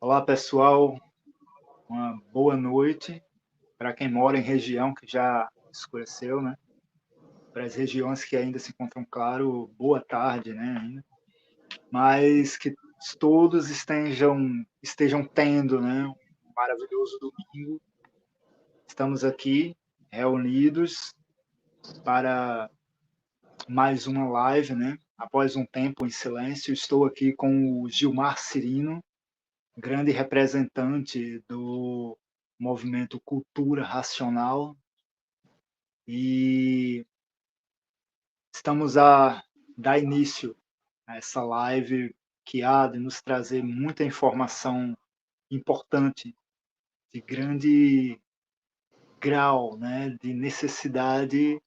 Olá, pessoal. Uma boa noite para quem mora em região que já escureceu, né? Para as regiões que ainda se encontram claro, boa tarde, né? Ainda. Mas que todos estejam tendo, né? Um maravilhoso domingo. Estamos aqui reunidos para mais uma live, né? Após um tempo em silêncio, estou aqui com o Gilmar Cirino, grande representante do movimento Cultura Racional, e estamos a dar início a essa live que há de nos trazer muita informação importante, de grande grau, né, de necessidade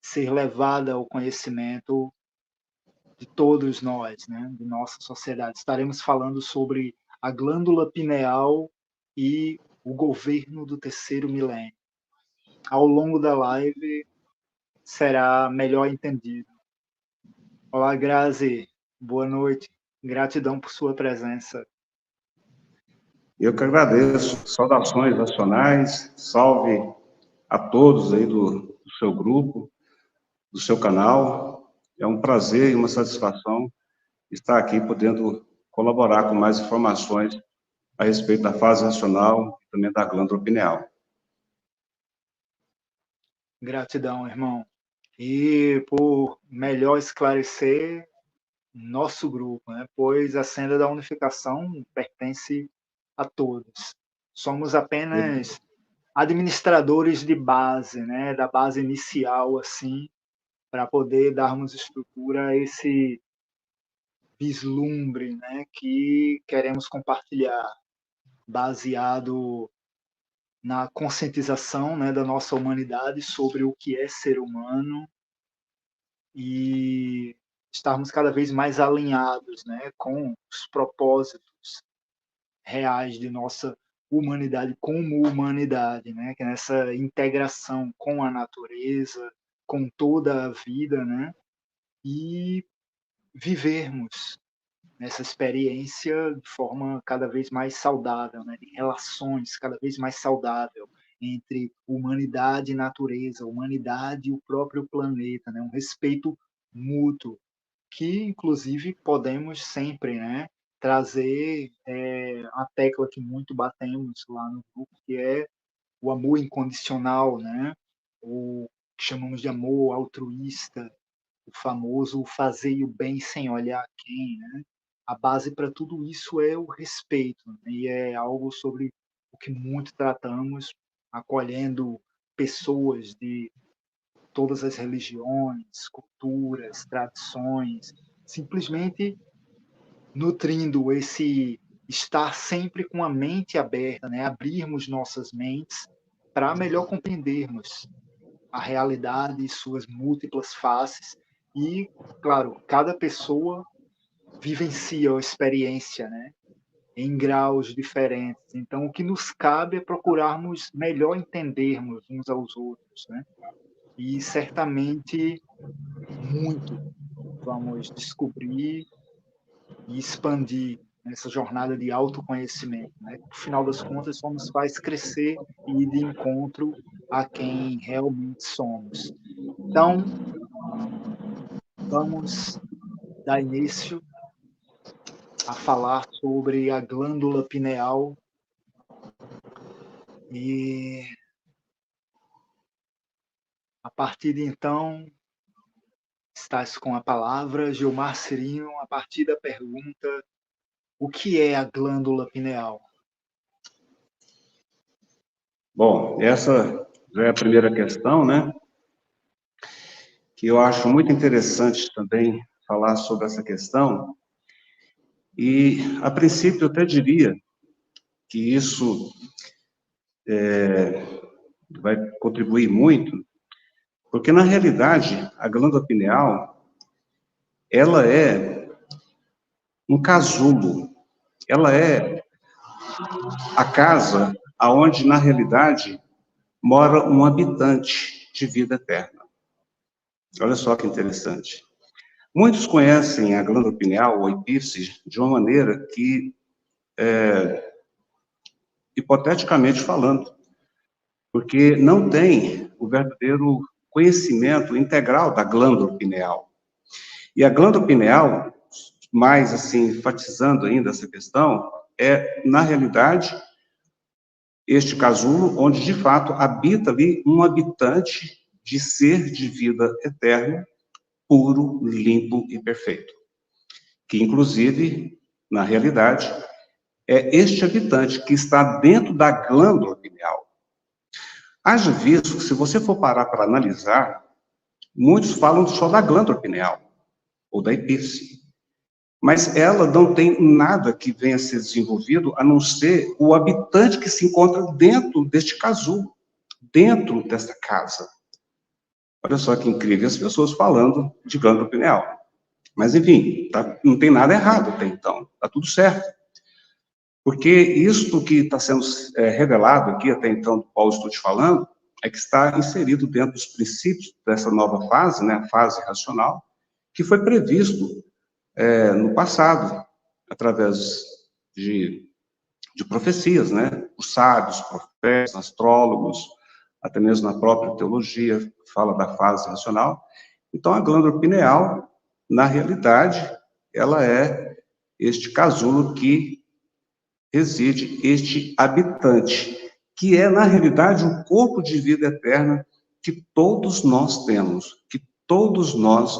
ser levada ao conhecimento de todos nós, né, de nossa sociedade. Estaremos falando sobre a glândula pineal e o governo do terceiro milênio. Ao longo da live será melhor entendido. Olá, Grazi. Boa noite. Gratidão por sua presença. Eu que agradeço. Saudações nacionais. Salve a todos aí do seu grupo, do seu canal. É um prazer e uma satisfação estar aqui podendo colaborar com mais informações a respeito da fase racional e também da glândula pineal. Gratidão, irmão. E por melhor esclarecer nosso grupo, né? Pois a senda da unificação pertence a todos. Somos apenas administradores de base, né? Da base inicial, assim, para poder darmos estrutura a esse vislumbre, né? Que queremos compartilhar, baseado na conscientização, né, da nossa humanidade sobre o que é ser humano e estarmos cada vez mais alinhados, né, com os propósitos reais de nossa humanidade como humanidade, né, que é nessa integração com a natureza, com toda a vida, né, e vivermos nessa experiência de forma cada vez mais saudável, né, de relações cada vez mais saudável entre humanidade e natureza, humanidade e o próprio planeta, né, um respeito mútuo, que inclusive podemos sempre, né, trazer a tecla que muito batemos lá no grupo, que é o amor incondicional, né, o que chamamos de amor altruísta, o famoso fazer o bem sem olhar quem, né? A base para tudo isso é o respeito, né? E é algo sobre o que muito tratamos, acolhendo pessoas de todas as religiões, culturas, tradições, simplesmente nutrindo esse estar sempre com a mente aberta, né? Abrirmos nossas mentes para melhor compreendermos a realidade e suas múltiplas faces e, claro, cada pessoa vivencia a experiência, né, em graus diferentes. Então, o que nos cabe é procurarmos melhor entendermos uns aos outros, né? E certamente muito vamos descobrir e expandir nessa jornada de autoconhecimento, né? No final das contas, só nos faz crescer e ir de encontro a quem realmente somos. Então, vamos dar início a falar sobre a glândula pineal e a partir de então estás com a palavra, Gilmar Cirino, a partir da pergunta: o que é a glândula pineal? Bom, essa já é a primeira questão, né? Que eu acho muito interessante também falar sobre essa questão. E, a princípio, eu até diria que isso vai contribuir muito, porque, na realidade, a glândula pineal, ela é um casulo, ela é a casa aonde, na realidade, mora um habitante de vida eterna. Olha só que interessante. Muitos conhecem a glândula pineal ou epífise de uma maneira que hipoteticamente falando, porque não tem o verdadeiro conhecimento integral da glândula pineal. E a glândula pineal, mais assim, enfatizando ainda essa questão, é, na realidade, este casulo onde, de fato, habita ali um habitante de ser de vida eterna, puro, limpo e perfeito. Que, inclusive, na realidade, é este habitante que está dentro da glândula pineal. Haja visto que, se você for parar para analisar, muitos falam só da glândula pineal, ou da epífise. Mas ela não tem nada que venha a ser desenvolvido, a não ser o habitante que se encontra dentro deste casulo, dentro desta casa. Olha só que incrível, as pessoas falando de glândula pineal. Mas, enfim, não tem nada errado até então, está tudo certo. Porque isto que está sendo revelado aqui até então, do qual estou te falando, é que está inserido dentro dos princípios dessa nova fase, né, a fase racional, que foi previsto no passado, através de profecias, né? Os sábios, profetas, astrólogos, até mesmo na própria teologia, fala da fase racional. Então, a glândula pineal, na realidade, ela é este casulo que reside este habitante, que é, na realidade, o corpo de vida eterna que todos nós temos, que todos nós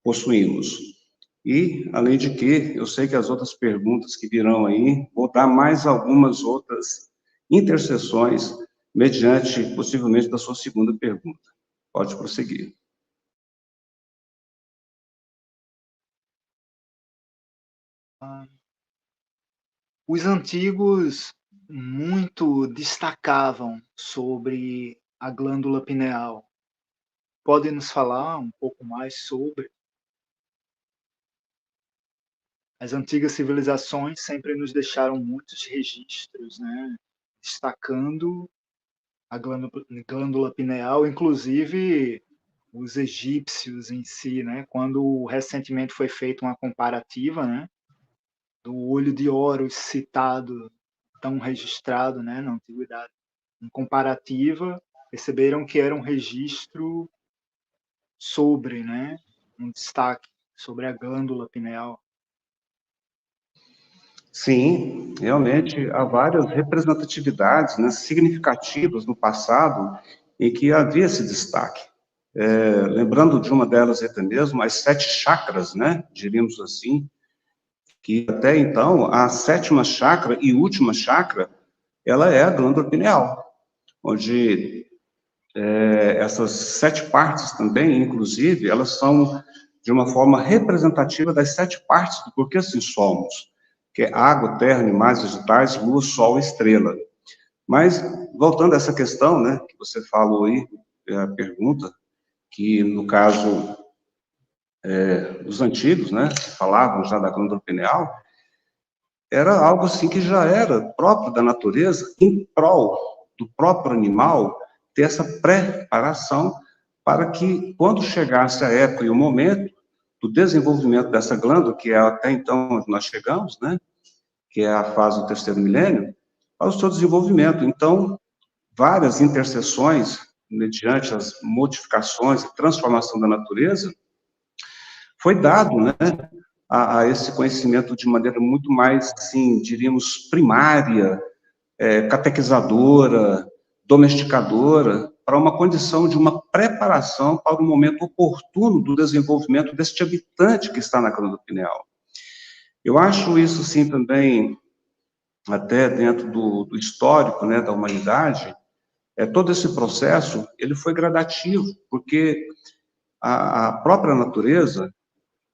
possuímos. E, além de que, eu sei que as outras perguntas que virão aí, vou dar mais algumas outras interseções, mediante, possivelmente, da sua segunda pergunta. Pode prosseguir. Os antigos muito destacavam sobre a glândula pineal. Pode nos falar um pouco mais sobre? As antigas civilizações sempre nos deixaram muitos registros, né? Destacando a glândula pineal, inclusive os egípcios em si, né? Quando recentemente foi feita uma comparativa, né? Do olho de Horus citado, tão registrado, né? Na antiguidade, em comparativa, perceberam que era um registro sobre, né? Um destaque sobre a glândula pineal. Sim, realmente há várias representatividades, né, significativas no passado em que havia esse destaque. Lembrando de uma delas até mesmo, as 7 chakras, né, diríamos assim, que até então a 7ª chakra e última chakra, ela é a glândula pineal, onde essas 7 partes também, inclusive, elas são de uma forma representativa das 7 partes do porquê assim somos, que é água, terra, animais, vegetais, lua, sol e estrela. Mas, voltando a essa questão, né, que você falou aí, a pergunta, que no caso dos antigos, né, que falavam já da glândula pineal, era algo assim que já era próprio da natureza, em prol do próprio animal, ter essa preparação para que, quando chegasse a época e o momento do desenvolvimento dessa glândula, que é até então onde nós chegamos, né, que é a fase do 3º milênio, para o seu desenvolvimento. Então, várias interseções, mediante as modificações e transformação da natureza, foi dado, né, a esse conhecimento de maneira muito mais, assim, diríamos, primária, catequizadora, domesticadora, para uma condição de uma preparação para o momento oportuno do desenvolvimento deste habitante que está na glândula pineal. Eu acho isso, sim, também, até dentro do histórico, né, da humanidade, todo esse processo, ele foi gradativo, porque a própria natureza,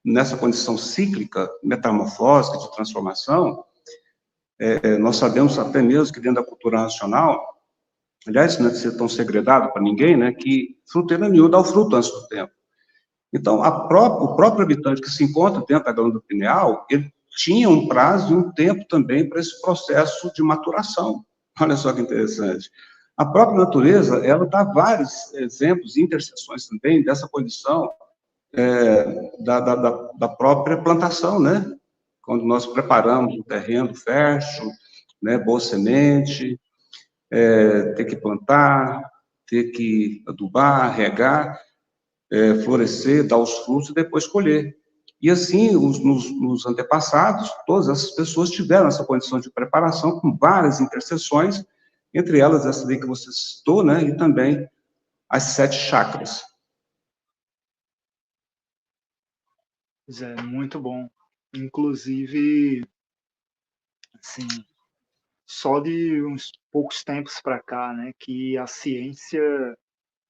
nessa condição cíclica, metamorfósica, de transformação, nós sabemos até mesmo que dentro da cultura nacional, aliás, não é ser tão segredado para ninguém, né, que fruteira nenhuma dá o fruto antes do tempo. Então, o próprio habitante que se encontra dentro da glândula pineal, ele tinha um prazo e um tempo também para esse processo de maturação. Olha só que interessante. A própria natureza, ela dá vários exemplos e interseções também dessa condição da própria plantação, né? Quando nós preparamos o terreno fértil, né, boa semente, ter que plantar, ter que adubar, regar, florescer, dar os frutos e depois colher. E assim, nos antepassados, todas essas pessoas tiveram essa condição de preparação com várias intercessões, entre elas essa daí que você citou, né, e também as 7 chakras. Pois é, muito bom. Inclusive, assim, só de uns poucos tempos para cá, né, que a ciência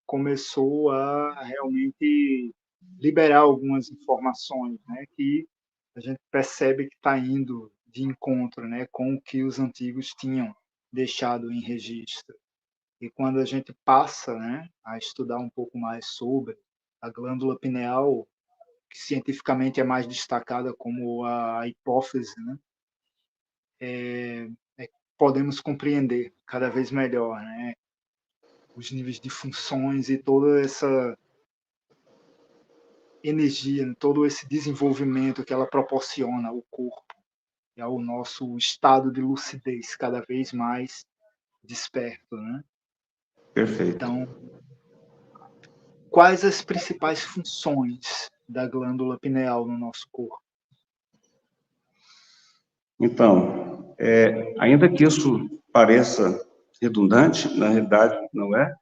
começou a realmente liberar algumas informações, né, que a gente percebe que está indo de encontro, né, com o que os antigos tinham deixado em registro. E quando a gente passa, né, a estudar um pouco mais sobre a glândula pineal, que cientificamente é mais destacada como a hipófise, né, podemos compreender cada vez melhor, né, os níveis de funções e toda essa energia, né, todo esse desenvolvimento que ela proporciona ao corpo e ao nosso estado de lucidez cada vez mais desperto, né? Perfeito. Então, quais as principais funções da glândula pineal no nosso corpo? Então, ainda que isso pareça redundante, na realidade não é,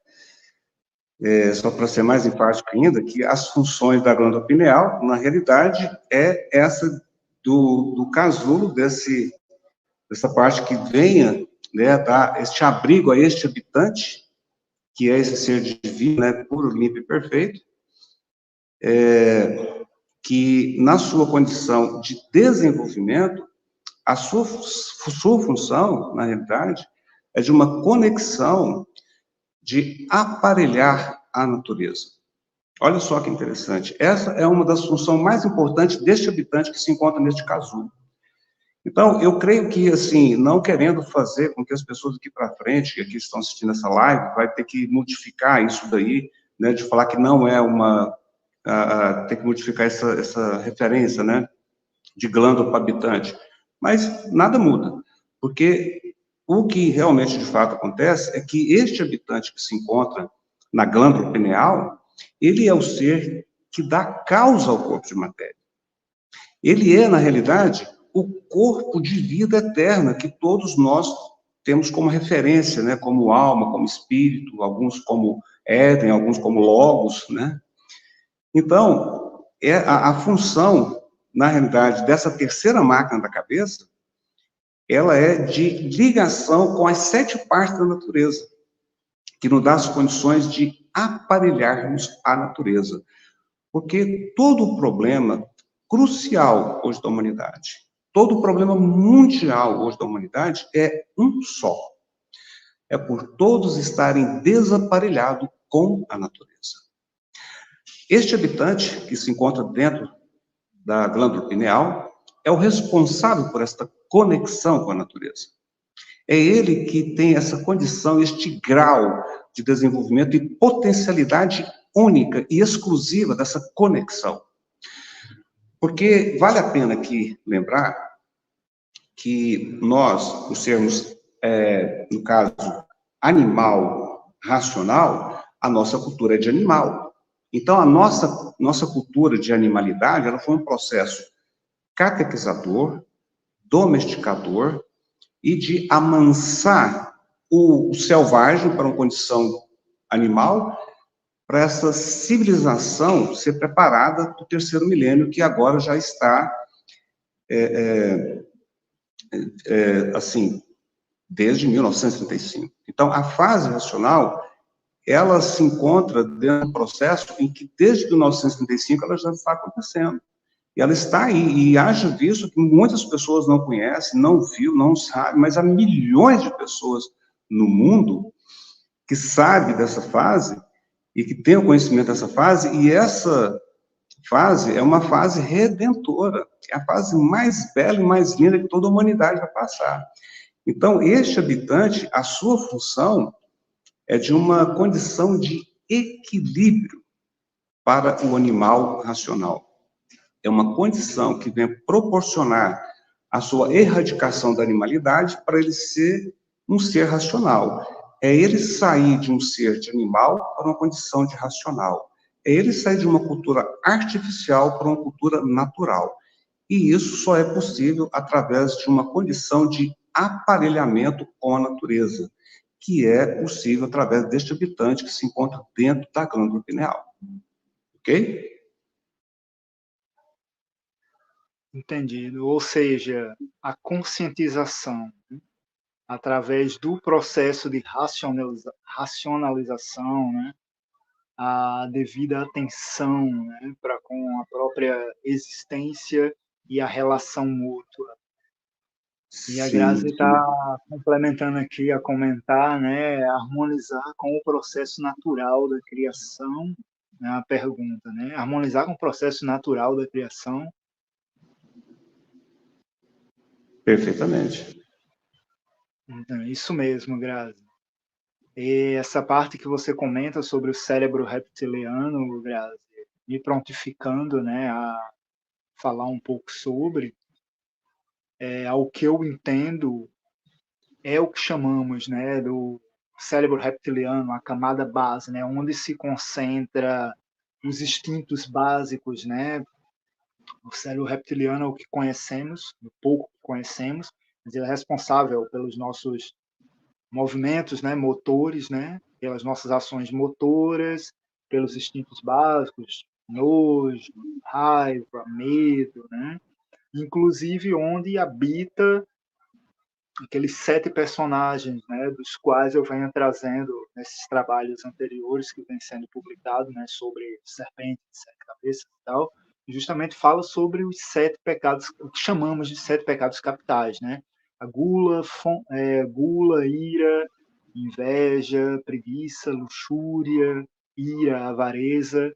só para ser mais enfático ainda, que as funções da glândula pineal, na realidade, é essa do casulo, dessa parte que venha, né, dar este abrigo a este habitante, que é esse ser divino, né, puro, limpo e perfeito, que na sua condição de desenvolvimento, a sua função, na realidade, é de uma conexão de aparelhar a natureza. Olha só que interessante. Essa é uma das funções mais importantes deste habitante que se encontra neste casulo. Então, eu creio que, assim, não querendo fazer com que as pessoas aqui para frente, que aqui estão assistindo essa live, vai ter que modificar isso daí, né, de falar que não é uma... ter que modificar essa referência, né, de glândula para habitante. Mas nada muda, porque o que realmente, de fato, acontece é que este habitante que se encontra na glândula pineal, ele é o ser que dá causa ao corpo de matéria. Ele é, na realidade, o corpo de vida eterna que todos nós temos como referência, né, como alma, como espírito, alguns como Éden, alguns como Logos, né? Então, a função, na realidade, dessa terceira máquina da cabeça, ela é de ligação com as 7 partes da natureza, que nos dá as condições de aparelharmos a natureza. Porque todo o problema crucial hoje da humanidade, todo o problema mundial hoje da humanidade é um só. É por todos estarem desaparelhados com a natureza. Este habitante, que se encontra dentro da glândula pineal, é o responsável por esta conexão com a natureza. É ele que tem essa condição, este grau de desenvolvimento e potencialidade única e exclusiva dessa conexão. Porque vale a pena aqui lembrar que nós, por sermos, no caso, animal racional, a nossa cultura é de animal. Então, a nossa cultura de animalidade, ela foi um processo catequizador, domesticador e de amansar o selvagem para uma condição animal, para essa civilização ser preparada para o terceiro milênio, que agora já está, assim, desde 1935. Então, a fase racional, ela se encontra dentro do processo em que, desde 1935, ela já está acontecendo. E ela está aí, e haja visto que muitas pessoas não conhecem, não viu, não sabe, mas há milhões de pessoas no mundo que sabem dessa fase e que têm o conhecimento dessa fase, e essa fase é uma fase redentora, é a fase mais bela e mais linda que toda a humanidade vai passar. Então, este habitante, a sua função é de uma condição de equilíbrio para o animal racional. É uma condição que vem proporcionar a sua erradicação da animalidade para ele ser um ser racional. É ele sair de um ser de animal para uma condição de racional. É ele sair de uma cultura artificial para uma cultura natural. E isso só é possível através de uma condição de aparelhamento com a natureza, que é possível através deste habitante que se encontra dentro da glândula pineal. Ok? Entendido. Ou seja, a conscientização, né, através do processo de racionalização, né, a devida atenção, né, para com a própria existência e a relação mútua. E a Sim, Grazi sim. está complementando aqui a comentar, né, harmonizar com o processo natural da criação, né, a pergunta, né, harmonizar com o processo natural da criação. Perfeitamente. Então, isso mesmo, Grazi. E essa parte que você comenta sobre o cérebro reptiliano, Grazi, me prontificando, né, a falar um pouco sobre, ao que eu entendo, é o que chamamos, né, do cérebro reptiliano, a camada base, né, onde se concentra os instintos básicos, né. O cérebro reptiliano é o que conhecemos, o pouco que conhecemos, mas ele é responsável pelos nossos movimentos, né, motores, né, pelas nossas ações motoras, pelos instintos básicos, nojo, raiva, medo, né, inclusive onde habita aqueles 7 personagens, né, dos quais eu venho trazendo nesses trabalhos anteriores que vem sendo publicado, né, sobre serpentes, 7 cabeças e tal, justamente fala sobre os 7 pecados, o que chamamos de 7 pecados capitais, né? A gula, ira, inveja, preguiça, luxúria, ira, avareza.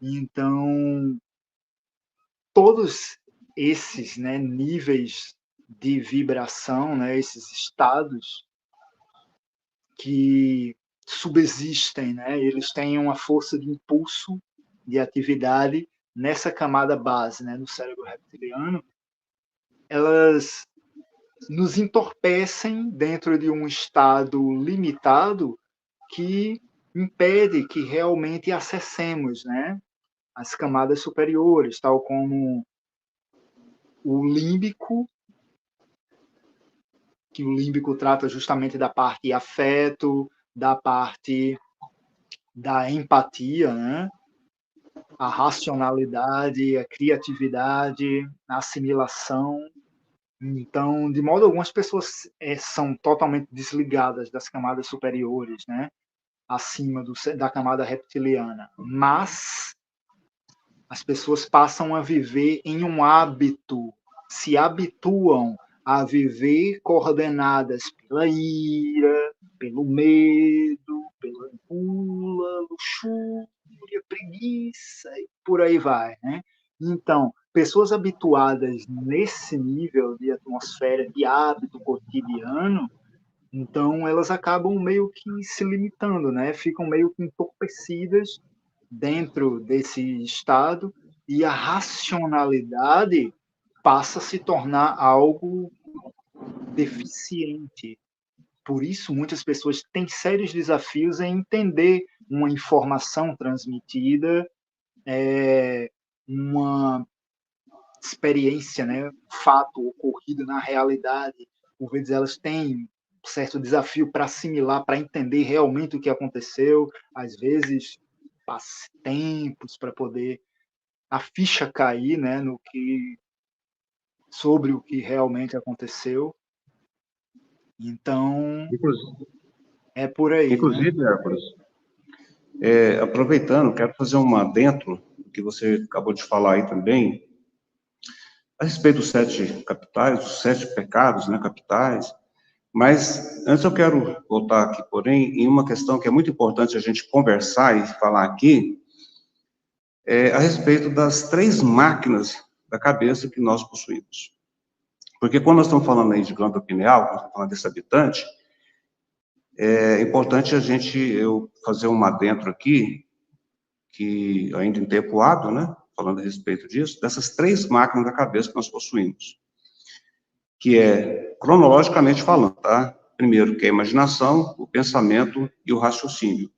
Então, todos esses, né, níveis de vibração, né, esses estados que subsistem, né, eles têm uma força de impulso, de atividade nessa camada base, né, no cérebro reptiliano, elas nos entorpecem dentro de um estado limitado que impede que realmente acessemos, né, as camadas superiores, tal como o límbico, que o límbico trata justamente da parte afeto, da parte da empatia, né? A racionalidade, a criatividade, a assimilação. Então, de modo algum, as pessoas são totalmente desligadas das camadas superiores, né? Acima da camada reptiliana. Mas as pessoas passam a viver em um hábito, se habituam a viver coordenadas pela ira, pelo medo, pela gula, luxúria, preguiça e por aí vai, né? Então, pessoas habituadas nesse nível de atmosfera, de hábito cotidiano, então elas acabam meio que se limitando, né? Ficam meio que entorpecidas dentro desse estado e a racionalidade passa a se tornar algo deficiente. Por isso, muitas pessoas têm sérios desafios em entender uma informação transmitida, uma experiência, né, um fato ocorrido na realidade. Por vezes elas têm certo desafio para assimilar, para entender realmente o que aconteceu. Às vezes, passa tempos para poder a ficha cair, né, no que sobre o que realmente aconteceu. Então, Inclusive, é por aí, né? inclusive, Hércules, aproveitando, quero fazer um adentro que você acabou de falar aí também, a respeito dos 7 capitais, dos 7 pecados, né, capitais. Mas antes eu quero voltar aqui, porém, em uma questão que é muito importante a gente conversar e falar aqui, a respeito das 3 máquinas da cabeça que nós possuímos. Porque quando nós estamos falando aí de glândula pineal, quando estamos falando desse habitante, é importante eu fazer um adentro aqui, que ainda em tempo hábil, né, falando a respeito disso, dessas 3 máquinas da cabeça que nós possuímos. que é cronologicamente falando, tá? Primeiro, que é a imaginação, o pensamento e o raciocínio.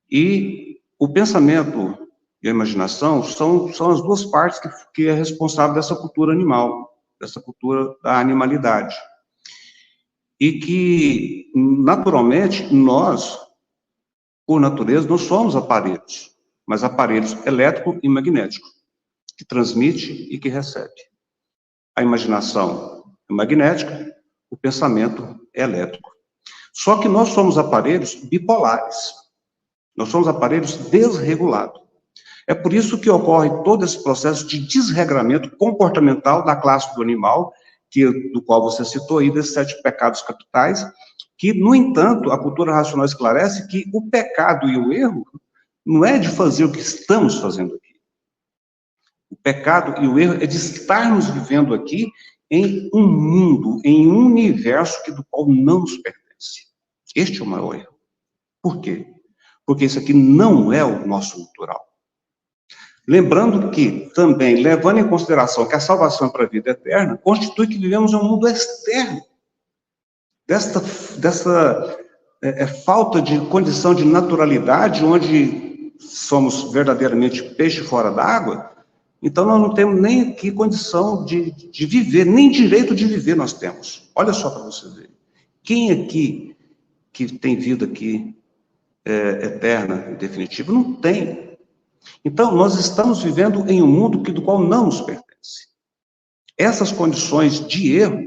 E o pensamento e a imaginação são as duas partes que é responsável dessa cultura animal, dessa cultura da animalidade. E que, naturalmente, nós, por natureza, não somos aparelhos, mas aparelhos elétrico e magnético, que transmite e que recebe. A imaginação é magnética, o pensamento é elétrico. Só que nós somos aparelhos bipolares. Nós somos aparelhos desregulados. É por isso que ocorre todo esse processo de desregramento comportamental da classe do animal, do qual você citou aí, desses 7 pecados capitais, que, no entanto, a cultura racional esclarece que o pecado e o erro não é de fazer o que estamos fazendo aqui. O pecado e o erro é de estarmos vivendo aqui em um mundo, em um universo do qual não nos pertence. Este é o maior erro. Por quê? Porque isso aqui não é o nosso natural. Lembrando que, também, levando em consideração que a salvação é para a vida eterna, constitui que vivemos em um mundo externo. Dessa falta de condição de naturalidade, onde somos verdadeiramente peixe fora d'água, então nós não temos nem aqui condição de viver, nem direito de viver nós temos. Olha só para você ver. Quem aqui que tem vida aqui eterna e definitiva? Não tem. Então, nós estamos vivendo em um mundo do qual não nos pertence. Essas condições de erro,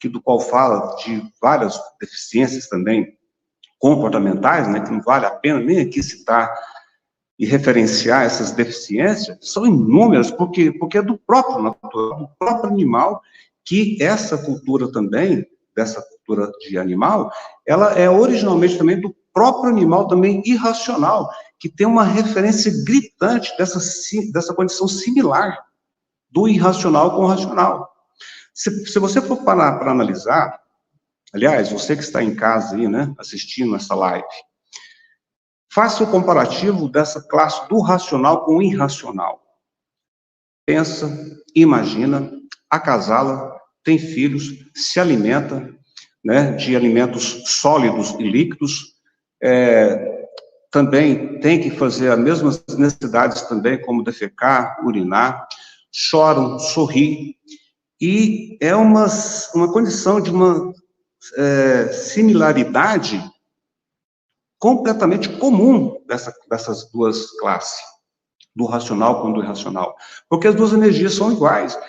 do qual fala de várias deficiências também comportamentais, né, que não vale a pena nem aqui citar e referenciar essas deficiências, são inúmeras, porque é do próprio natural, do próprio animal, que essa cultura também, dessa cultura de animal, ela é originalmente também do próprio animal também irracional, que tem uma referência gritante dessa condição similar do irracional com o racional. Se você for parar para analisar, aliás, você que está em casa aí, né, assistindo essa live, faça o comparativo dessa classe do racional com o irracional. Pensa, imagina, acasala, tem filhos, se alimenta, né, de alimentos sólidos e líquidos, também tem que fazer as mesmas necessidades também, como defecar, urinar, choram, sorrir, e é uma condição de uma similaridade completamente comum dessas duas classes, do racional com o irracional, porque as duas energias são iguais.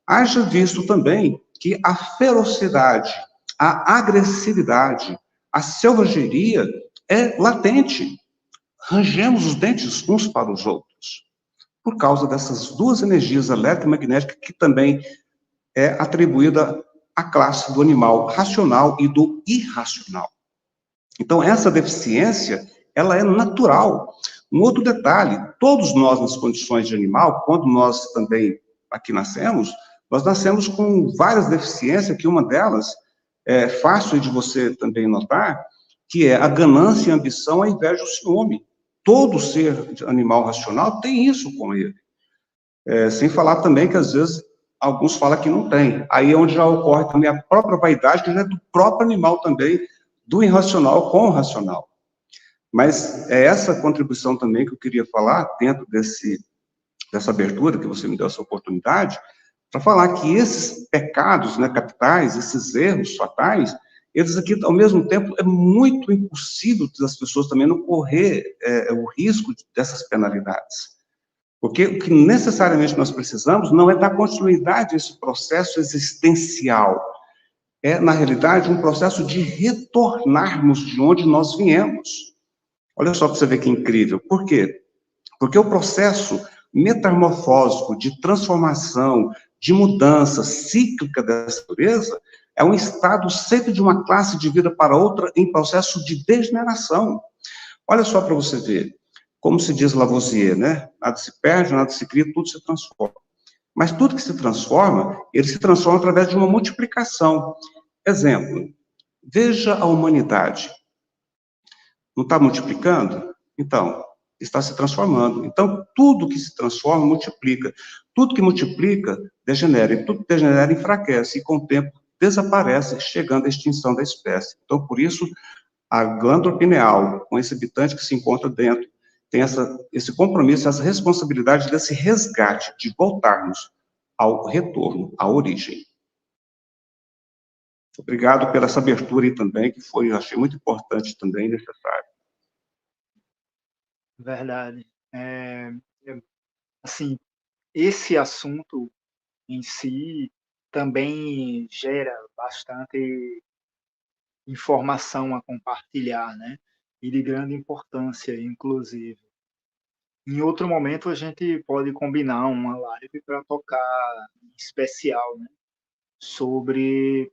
Haja visto também que a ferocidade, a agressividade, a selvageria é latente. Rangemos os dentes uns para os outros, por causa dessas duas energias eletromagnéticas que também é atribuída à classe do animal racional e do irracional. Então, essa deficiência, ela é natural. Um outro detalhe, todos nós nas condições de animal, quando nós também aqui nascemos, nós nascemos com várias deficiências, que uma delas é fácil de você também notar, que é a ganância, a ambição, a inveja e o ciúme. Todo ser animal racional tem isso com ele. Sem falar também que, às vezes, alguns falam que não tem. Aí é onde já ocorre também a própria vaidade, que já é do próprio animal também, do irracional com o racional. Mas é essa contribuição também que eu queria falar, dentro dessa abertura, que você me deu essa oportunidade, para falar que esses pecados, né, capitais, esses erros fatais, eles aqui, ao mesmo tempo, é muito impossível das pessoas também não correr o risco dessas penalidades. Porque o que necessariamente nós precisamos não é dar continuidade a esse processo existencial. É, na realidade, um processo de retornarmos de onde nós viemos. Olha só para você ver que incrível. Por quê? Porque o processo metamorfósico de transformação, de mudança cíclica dessa natureza, é um estado sempre de uma classe de vida para outra em processo de degeneração. Olha só para você ver, como se diz Lavoisier, né? Nada se perde, nada se cria, tudo se transforma. Mas tudo que se transforma, ele se transforma através de uma multiplicação. Exemplo, veja a humanidade. Não está multiplicando? Então, está se transformando. Então, tudo que se transforma, multiplica. Tudo que multiplica, degenera. E tudo que degenera, enfraquece. E, com o tempo, desaparece, chegando à extinção da espécie. Então, por isso, a glândula pineal, com esse habitante que se encontra dentro, tem esse compromisso, essa responsabilidade desse resgate, de voltarmos ao retorno, à origem. Obrigado pela essa abertura aí também, que foi, eu achei muito importante também, necessário. Verdade. Assim, esse assunto em si também gera bastante informação a compartilhar, né? E de grande importância, inclusive. Em outro momento, a gente pode combinar uma live para tocar em especial, né? Sobre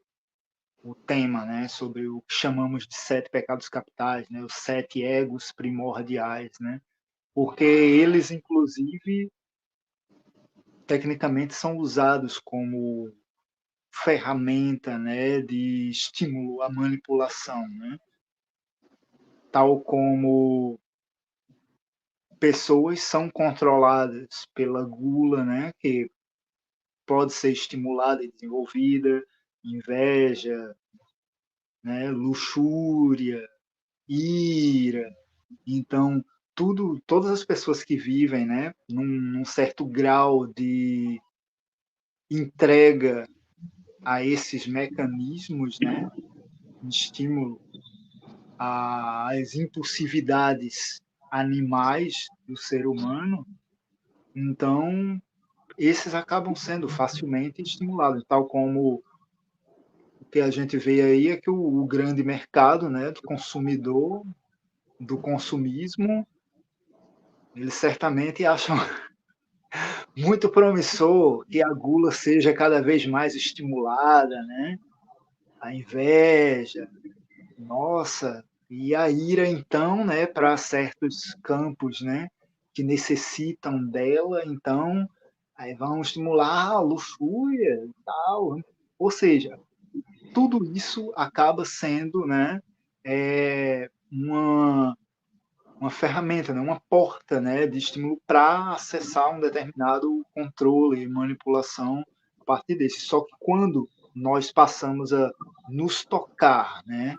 o tema, né? Sobre o que chamamos de 7 pecados capitais, né? Os 7 egos primordiais, né? Porque eles, inclusive, tecnicamente são usados como ferramenta, né, de estímulo à manipulação, né? Tal como pessoas são controladas pela gula, né, que pode ser estimulada e desenvolvida, inveja, né, luxúria, ira. Então, todas as pessoas que vivem, né, num certo grau de entrega a esses mecanismos, né, de estímulo às impulsividades animais do ser humano, então esses acabam sendo facilmente estimulados, tal como o que a gente vê aí é que o grande mercado, né, do consumidor, do consumismo, eles certamente acham muito promissor que a gula seja cada vez mais estimulada, né? A inveja, nossa, e a ira então, né, para certos campos, né, que necessitam dela, então aí vão estimular a luxúria e tal. Ou seja, tudo isso acaba sendo, né, uma ferramenta, né, uma porta, né, de estímulo para acessar um determinado controle e manipulação a partir desse. Só que quando nós passamos a nos tocar, né,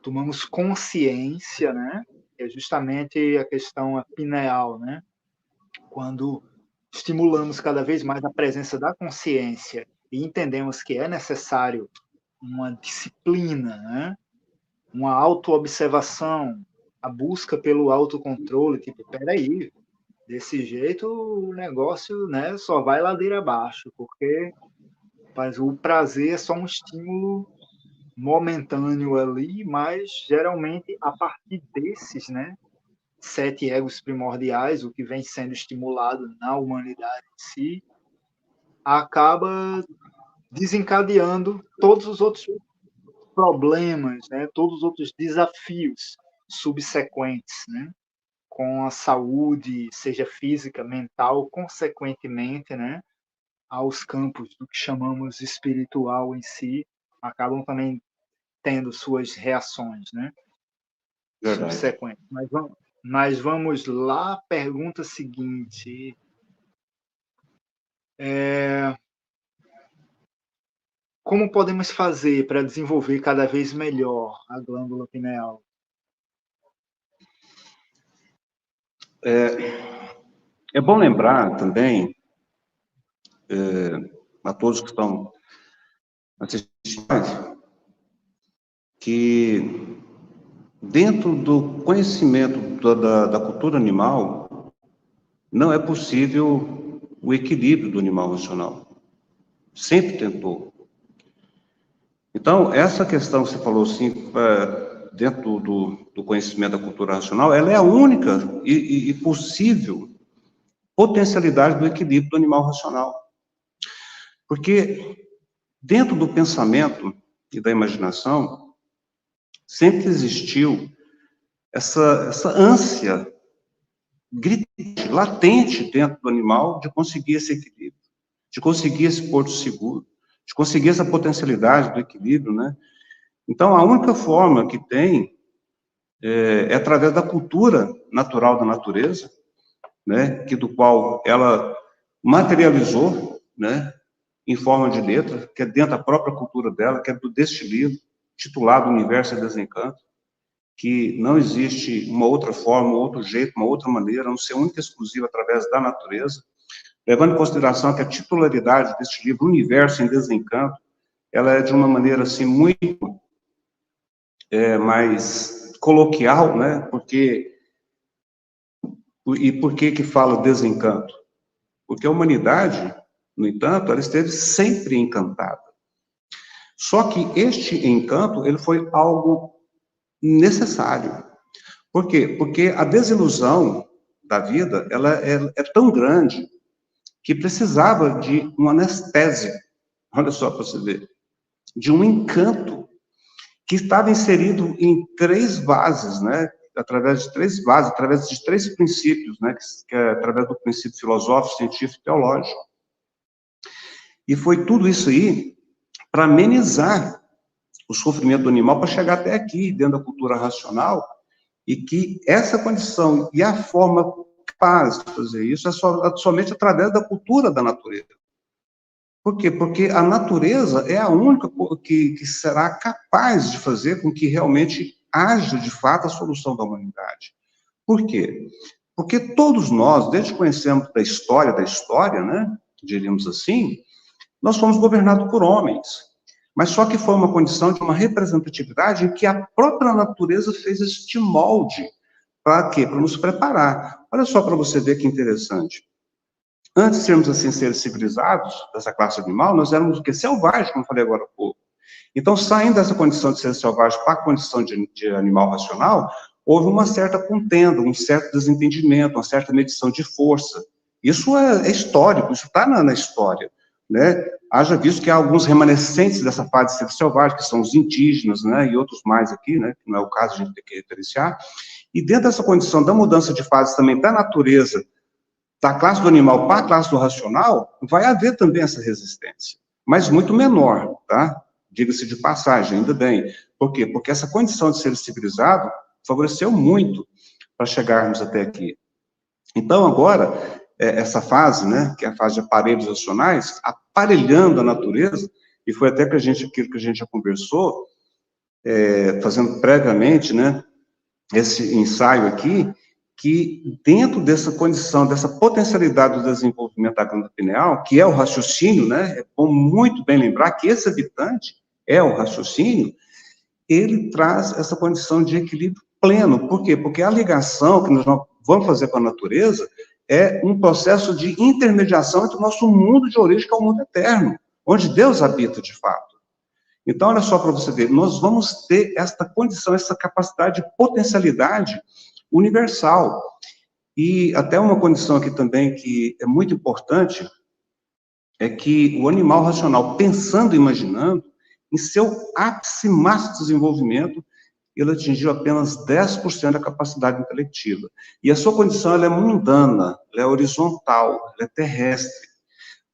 tomamos consciência, né, é justamente a questão pineal, né, quando estimulamos cada vez mais a presença da consciência e entendemos que é necessário uma disciplina, né, uma autoobservação, a busca pelo autocontrole, tipo, peraí, desse jeito o negócio, né, só vai ladeira abaixo, porque o prazer é só um estímulo momentâneo ali, mas geralmente a partir desses, né, 7 egos primordiais, o que vem sendo estimulado na humanidade em si, acaba desencadeando todos os outros problemas, né, todos os outros desafios subsequentes, né, com a saúde, seja física, mental, consequentemente, né, aos campos do que chamamos espiritual em si, acabam também tendo suas reações, né, subsequentes. Mas vamos lá, pergunta seguinte. Como podemos fazer para desenvolver cada vez melhor a glândula pineal? É bom lembrar também, a todos que estão assistindo, que dentro do conhecimento da cultura animal, não é possível o equilíbrio do animal racional. Sempre tentou. Então, essa questão que você falou assim, dentro do conhecimento da cultura racional, ela é a única e possível potencialidade do equilíbrio do animal racional. Porque dentro do pensamento e da imaginação, sempre existiu essa ânsia gritante, latente dentro do animal de conseguir esse equilíbrio, de conseguir esse porto seguro, de conseguir essa potencialidade do equilíbrio, né? Então, a única forma que tem é através da cultura natural da natureza, né, do qual ela materializou, né, em forma de letra, que é dentro da própria cultura dela, que é deste livro, titulado Universo e Desencanto, que não existe uma outra forma, um outro jeito, uma outra maneira, a não ser única e exclusiva através da natureza, levando em consideração que a titularidade deste livro, Universo em Desencanto, ela é de uma maneira, assim, muito mais coloquial, né, e por que fala desencanto? Porque a humanidade, no entanto, ela esteve sempre encantada. Só que este encanto, ele foi algo necessário. Por quê? Porque a desilusão da vida, ela é tão grande que precisava de um anestésico. Olha só para você ver. De um encanto que estava inserido em três bases, né? Através de três bases, através de três princípios, né? Que é através do princípio filosófico, científico e teológico. E foi tudo isso aí para amenizar o sofrimento do animal para chegar até aqui, dentro da cultura racional, e que essa condição e a forma capaz de fazer isso é somente através da cultura da natureza. Por quê? Porque a natureza é a única que será capaz de fazer com que realmente haja, de fato, a solução da humanidade. Por quê? Porque todos nós, desde que conhecemos da história, né, diríamos assim, nós fomos governados por homens. Mas só que foi uma condição de uma representatividade em que a própria natureza fez este molde. Para quê? Para nos preparar. Olha só para você ver que interessante. Antes de sermos assim seres civilizados, dessa classe animal, nós éramos o quê? Selvagens, como eu falei agora há pouco. Então, saindo dessa condição de ser selvagem para a condição de animal racional, houve uma certa contenda, um certo desentendimento, uma certa medição de força. Isso é histórico, isso está na história, né? Haja visto que há alguns remanescentes dessa fase de ser selvagem, que são os indígenas, né? E outros mais aqui, né? Que não é o caso de a gente ter que referenciar. E dentro dessa condição da mudança de fase também da natureza, da classe do animal para a classe do racional, vai haver também essa resistência, mas muito menor, tá? Diga-se de passagem, ainda bem. Por quê? Porque essa condição de ser civilizado favoreceu muito para chegarmos até aqui. Então, agora, essa fase, né, que é a fase de aparelhos racionais, aparelhando a natureza, e foi até aquilo que a gente já conversou, fazendo previamente, né, esse ensaio aqui, que dentro dessa condição, dessa potencialidade do desenvolvimento da glândula pineal, que é o raciocínio, né, é bom muito bem lembrar que esse habitante é o raciocínio, ele traz essa condição de equilíbrio pleno. Por quê? Porque a ligação que nós vamos fazer com a natureza é um processo de intermediação entre o nosso mundo de origem, que é o mundo eterno, onde Deus habita de fato. Então, olha só para você ver, nós vamos ter esta condição, essa capacidade de potencialidade universal. E até uma condição aqui também que é muito importante, é que o animal racional, pensando e imaginando, em seu ápice máximo de desenvolvimento, ele atingiu apenas 10% da capacidade intelectiva. E a sua condição ela é mundana, ela é horizontal, ela é terrestre.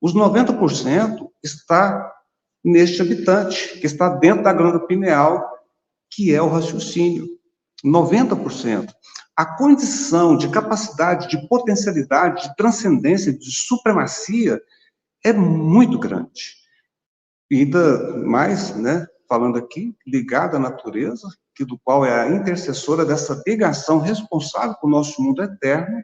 Os 90% está neste habitante, que está dentro da glândula pineal, que é o raciocínio. 90%. A condição de capacidade, de potencialidade, de transcendência, de supremacia é muito grande. E ainda mais, né, falando aqui, ligada à natureza, que do qual é a intercessora dessa ligação responsável por nosso mundo eterno,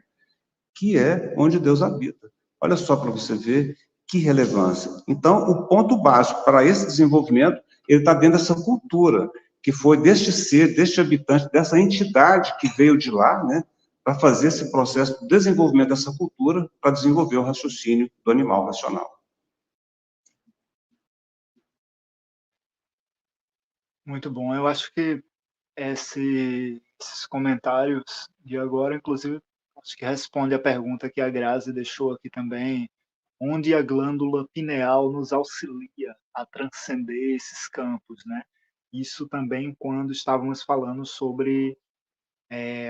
que é onde Deus habita. Olha só para você ver que relevância. Então, o ponto básico para esse desenvolvimento, ele está dentro dessa cultura, que foi deste ser, deste habitante, dessa entidade que veio de lá, né, para fazer esse processo de desenvolvimento dessa cultura, para desenvolver o raciocínio do animal racional. Muito bom. Eu acho que esses comentários de agora, inclusive, acho que responde a pergunta que a Grazi deixou aqui também, onde a glândula pineal nos auxilia a transcender esses campos, né? Isso também quando estávamos falando sobre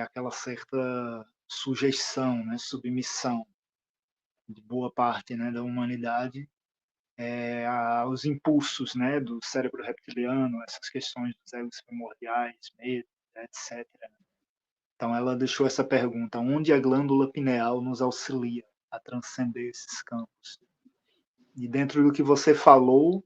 aquela certa sujeição, né? Submissão de boa parte, né, da humanidade aos impulsos, né, do cérebro reptiliano, essas questões dos egos primordiais, medo, etc. Então, ela deixou essa pergunta: onde a glândula pineal nos auxilia a transcender esses campos? E dentro do que você falou,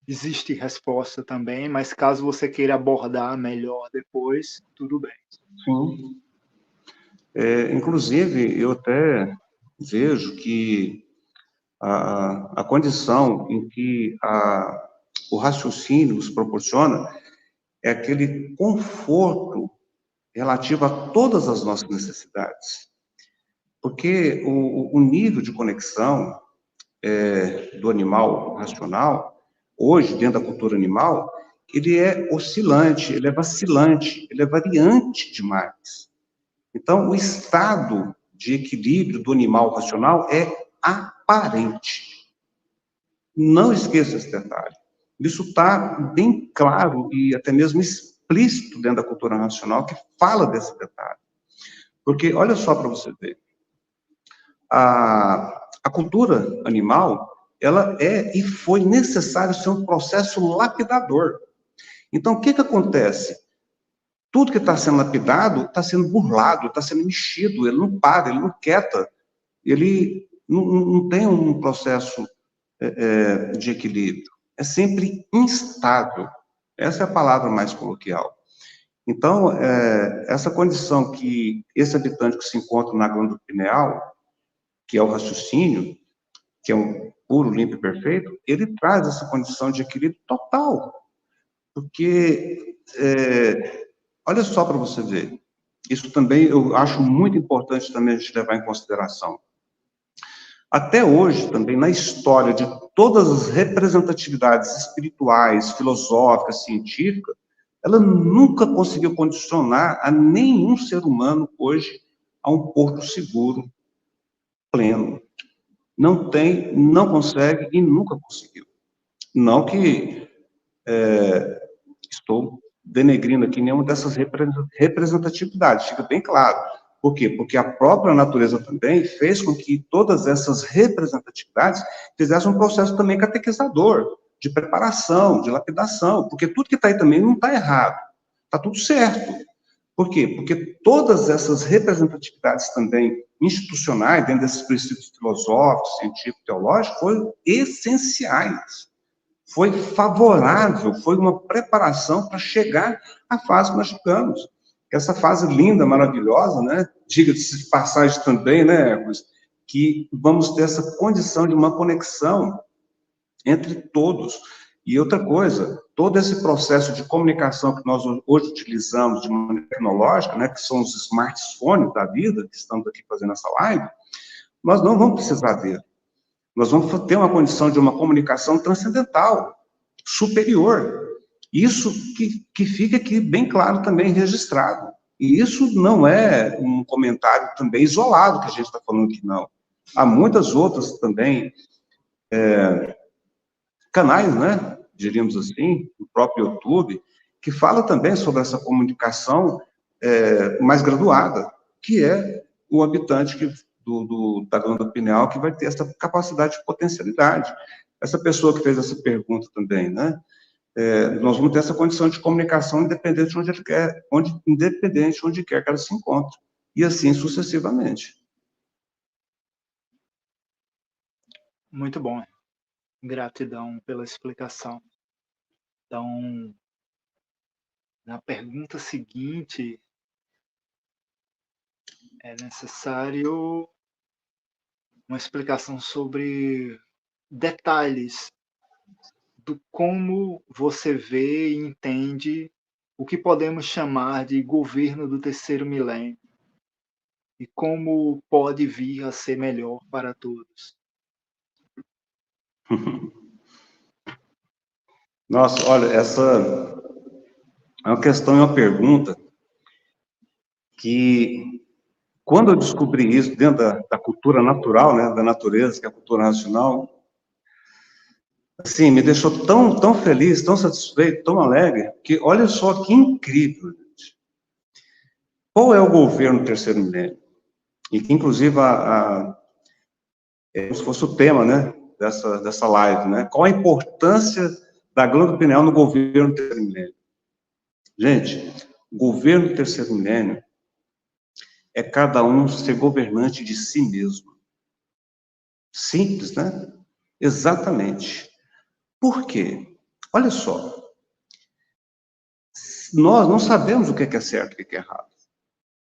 existe resposta também, mas caso você queira abordar melhor depois, tudo bem. Sim. Inclusive, eu até vejo que a condição em que o raciocínio nos proporciona é aquele conforto relativo a todas as nossas necessidades. Porque o nível de conexão do animal racional, hoje, dentro da cultura animal, ele é oscilante, ele é vacilante, ele é variante demais. Então, o estado de equilíbrio do animal racional é aparente. Não esqueça esse detalhe. Isso está bem claro e até mesmo explícito dentro da cultura racional, que fala desse detalhe. Porque, olha só para você ver, a cultura animal, ela é e foi necessário ser um processo lapidador. Então, o que acontece? Tudo que está sendo lapidado está sendo burlado, está sendo mexido, ele não para, ele não quieta, ele não tem um processo de equilíbrio. É sempre instável. Essa é a palavra mais coloquial. Então, essa condição que esse habitante que se encontra na glândula pineal, que é o raciocínio, que é um puro, limpo e perfeito, ele traz essa condição de equilíbrio total. Porque, olha só para você ver, isso também eu acho muito importante também a gente levar em consideração. Até hoje, também, na história de todas as representatividades espirituais, filosóficas, científicas, ela nunca conseguiu condicionar a nenhum ser humano hoje a um porto seguro, pleno. Não tem, não consegue e nunca conseguiu. Não que estou denegrindo aqui nenhuma dessas representatividades, fica bem claro. Por quê? Porque a própria natureza também fez com que todas essas representatividades fizessem um processo também catequizador, de preparação, de lapidação, porque tudo que está aí também não está errado, está tudo certo. Por quê? Porque todas essas representatividades também institucionais, dentro desses princípios filosóficos, científicos, teológicos, foram essenciais. Foi favorável, foi uma preparação para chegar à fase que nós chegamos. Essa fase linda, maravilhosa, né? Diga-se de passagem também, né, Hércules, que vamos ter essa condição de uma conexão entre todos. E outra coisa, todo esse processo de comunicação que nós hoje utilizamos de maneira tecnológica, né, que são os smartphones da vida, que estamos aqui fazendo essa live, nós não vamos precisar dele. Nós vamos ter uma condição de uma comunicação transcendental, superior. Isso que fica aqui bem claro também registrado. E isso não é um comentário também isolado que a gente está falando aqui, não. Há muitas outras também canais, né, diríamos assim, no próprio YouTube, que fala também sobre essa comunicação mais graduada, que é o habitante da glândula pineal que vai ter essa capacidade de potencialidade. Essa pessoa que fez essa pergunta também, né? Nós vamos ter essa condição de comunicação independente de onde quer que ela se encontre. E assim sucessivamente. Muito bom. Gratidão pela explicação. Então, na pergunta seguinte, é necessário uma explicação sobre detalhes do como você vê e entende o que podemos chamar de governo do terceiro milênio e como pode vir a ser melhor para todos. Nossa, olha, essa é uma questão e uma pergunta que, quando eu descobri isso dentro da cultura natural, né, da natureza, que é a cultura racional, assim, me deixou tão feliz, tão satisfeito, tão alegre, que olha só que incrível, gente. Qual é o governo do terceiro milênio? E que, inclusive, como se fosse o tema, né, dessa live, né? Qual a importância da glândula pineal no governo do terceiro milênio? Gente, O governo do terceiro milênio é cada um ser governante de si mesmo. Simples, né? Exatamente. Por quê? Olha só. Nós não sabemos o que é certo e o que é errado.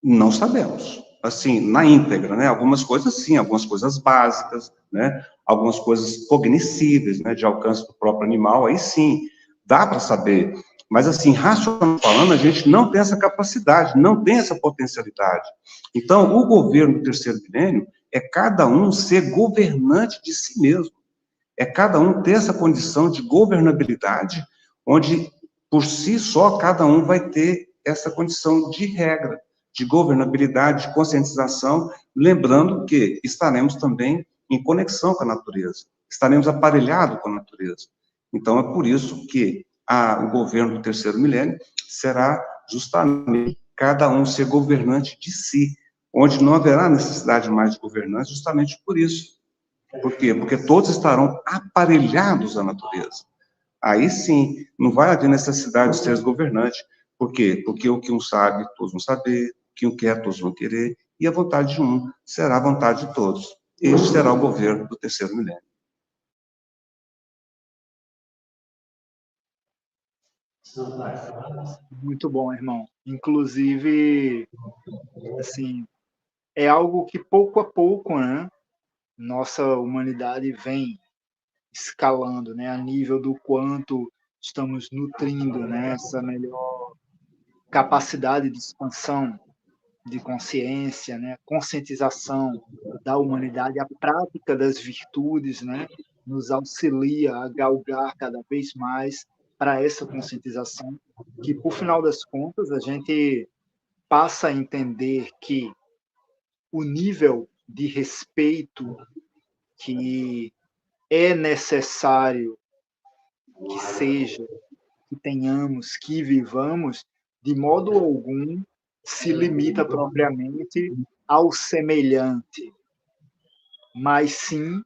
Não sabemos. Assim, na íntegra, né? Algumas coisas sim, algumas coisas básicas, né? Algumas coisas cognoscíveis, né? De alcance do próprio animal, aí sim, dá para saber. Mas assim, racionalmente falando, a gente não tem essa capacidade, não tem essa potencialidade. Então, o governo do terceiro milênio é cada um ser governante de si mesmo. É cada um ter essa condição de governabilidade, onde, por si só, cada um vai ter essa condição de regra, de governabilidade, de conscientização, lembrando que estaremos também em conexão com a natureza, estaremos aparelhados com a natureza. Então, é por isso que o governo do terceiro milênio será justamente cada um ser governante de si, onde não haverá necessidade mais de governantes, justamente por isso. Por quê? Porque todos estarão aparelhados à natureza. Aí sim, não vai haver necessidade de ser governante. Por quê? Porque o que um sabe, todos vão saber, o que um quer, todos vão querer, e a vontade de um será a vontade de todos. Este será o governo do terceiro milênio. Muito bom, irmão. Inclusive, assim, é algo que pouco a pouco, né, nossa humanidade vem escalando, né, a nível do quanto estamos nutrindo, né, essa melhor capacidade de expansão de consciência, né, conscientização da humanidade, a prática das virtudes, né, nos auxilia a galgar cada vez mais para essa conscientização, que por final das contas a gente passa a entender que o nível de respeito que é necessário que seja, que tenhamos, que vivamos, de modo algum se limita propriamente ao semelhante, mas sim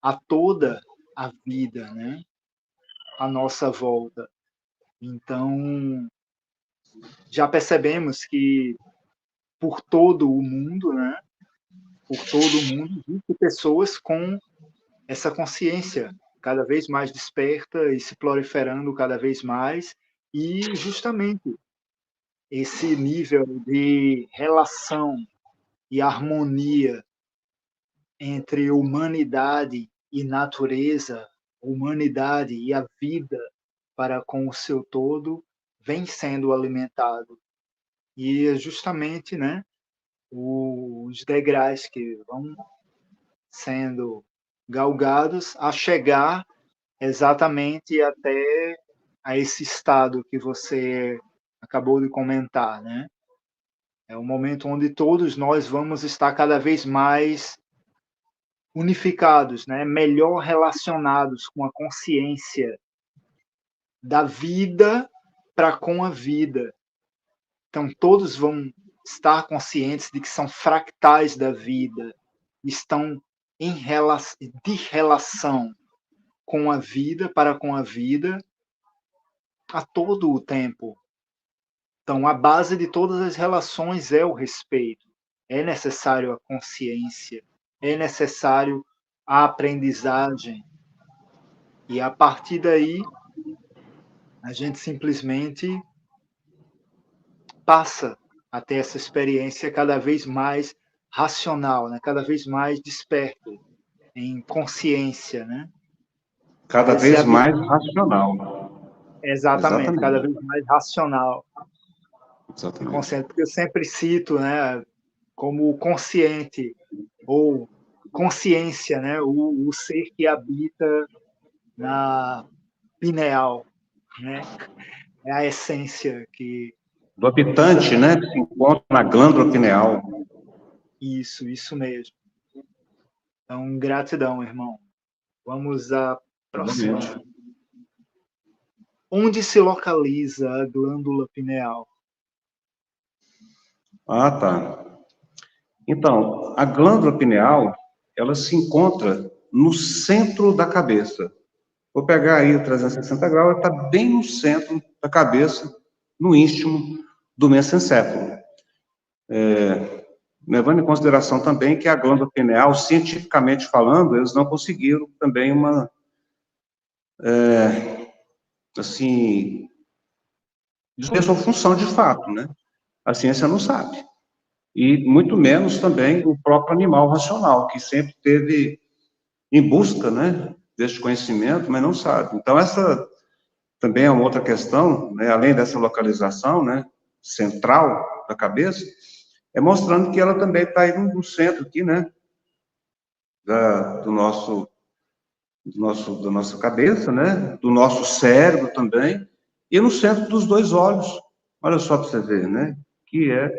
a toda a vida, né? À nossa volta. Então, já percebemos que por todo o mundo, né? Por todo o mundo, existem pessoas com essa consciência cada vez mais desperta e se proliferando cada vez mais, e justamente esse nível de relação e harmonia entre humanidade e natureza, humanidade e a vida para com o seu todo, vem sendo alimentado. E é justamente, né, os degraus que vão sendo galgados a chegar exatamente até a esse estado que você acabou de comentar, né? É um momento onde todos nós vamos estar cada vez mais unificados, né? Melhor relacionados com a consciência da vida para com a vida. Então, todos vão estar conscientes de que são fractais da vida, estão de relação com a vida, para com a vida, a todo o tempo. Então, a base de todas as relações é o respeito. É necessário a consciência, é necessário a aprendizagem. E a partir daí, a gente simplesmente passa a ter essa experiência cada vez mais racional, né? Cada vez mais desperto, em consciência, né? Cada vez mais racional. Exatamente, cada vez mais racional. Exatamente. Consciente, porque eu sempre cito, né, como consciente ou consciência, né, o ser que habita na pineal, né? É a essência que Do habitante, né, que se encontra na glândula pineal. Isso mesmo. Então, gratidão, irmão. Vamos à próxima. Onde se localiza a glândula pineal? Ah, tá. Então, a glândula pineal, ela se encontra no centro da cabeça. Vou pegar aí o 360 graus, ela está bem no centro da cabeça, no íntimo, do mesencéfalo. Levando em consideração também que a glândula pineal, cientificamente falando, eles não conseguiram também assim, dizer sua função de fato, né? A ciência não sabe. E muito menos também o próprio animal racional, que sempre teve em busca, né, deste conhecimento, mas não sabe. Então, essa também é uma outra questão, né, além dessa localização, né, central da cabeça, é mostrando que ela também está aí no centro aqui, né, da nossa cabeça, né, do nosso cérebro também, e no centro dos dois olhos. Olha só para você ver, né, que é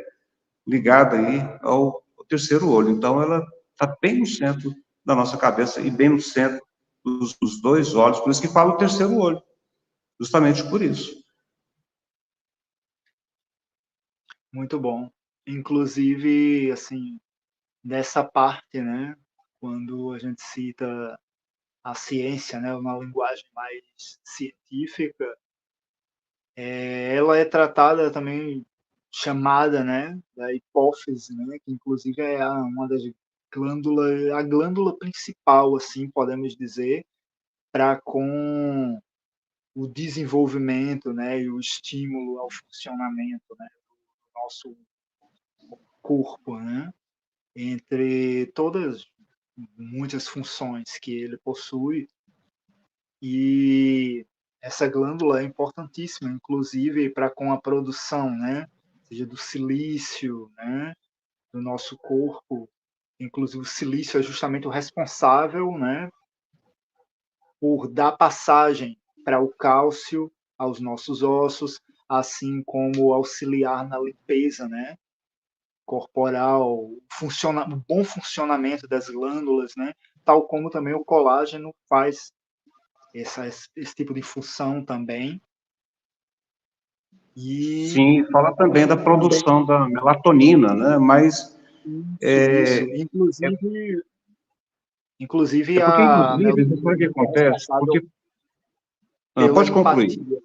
ligada aí ao terceiro olho. Então, ela está bem no centro da nossa cabeça e bem no centro dos dois olhos, por isso que fala o terceiro olho, justamente por isso. Muito bom. Inclusive, assim, nessa parte, né, quando a gente cita a ciência, né, uma linguagem mais científica, ela é tratada também, chamada, né, da hipófise, né, que inclusive é uma das glândulas, a glândula principal, assim, podemos dizer, para com o desenvolvimento, né, e o estímulo ao funcionamento, né, do nosso corpo, né, entre todas muitas funções que ele possui. E essa glândula é importantíssima, inclusive para com a produção, né, seja do silício, né, do nosso corpo. Inclusive o silício é justamente o responsável, né, por dar passagem para o cálcio aos nossos ossos, assim como auxiliar na limpeza, né, corporal, o bom funcionamento das glândulas, né, tal como também o colágeno faz esse tipo de função também. E Sim, fala também da produção da melatonina, né? Mas isso. Inclusive porque, a inclusive, você sabe o que melatonina é acontece? responsável Porque, pela pode concluir. empatia.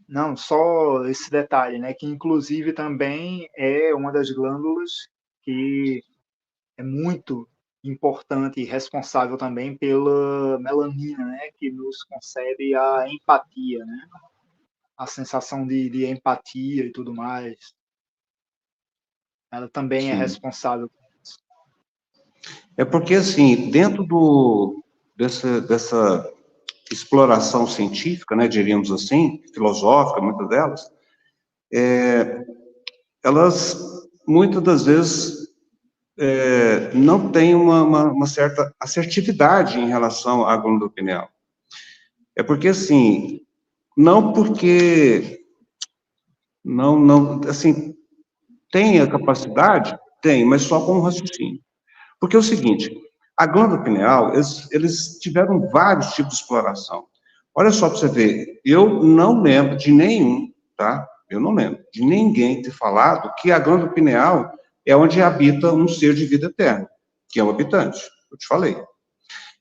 Não, só esse detalhe, né? Que inclusive também é uma das glândulas que é muito importante e responsável também pela melanina, né? Que nos concede a empatia, né? A sensação de empatia e tudo mais. Ela também é Sim. responsável. É porque, assim, dentro dessa exploração científica, né, diríamos assim, filosófica, muitas delas, elas, muitas das vezes, não têm uma certa assertividade em relação à glândula pineal. É porque, assim, não porque não, assim, tem a capacidade? Tem, mas só com um raciocínio. Porque é o seguinte, a glândula pineal, eles tiveram vários tipos de exploração. Olha só para você ver, eu não lembro de nenhum, tá? Eu não lembro de ninguém ter falado que a glândula pineal é onde habita um ser de vida eterna, que é o habitante, eu te falei.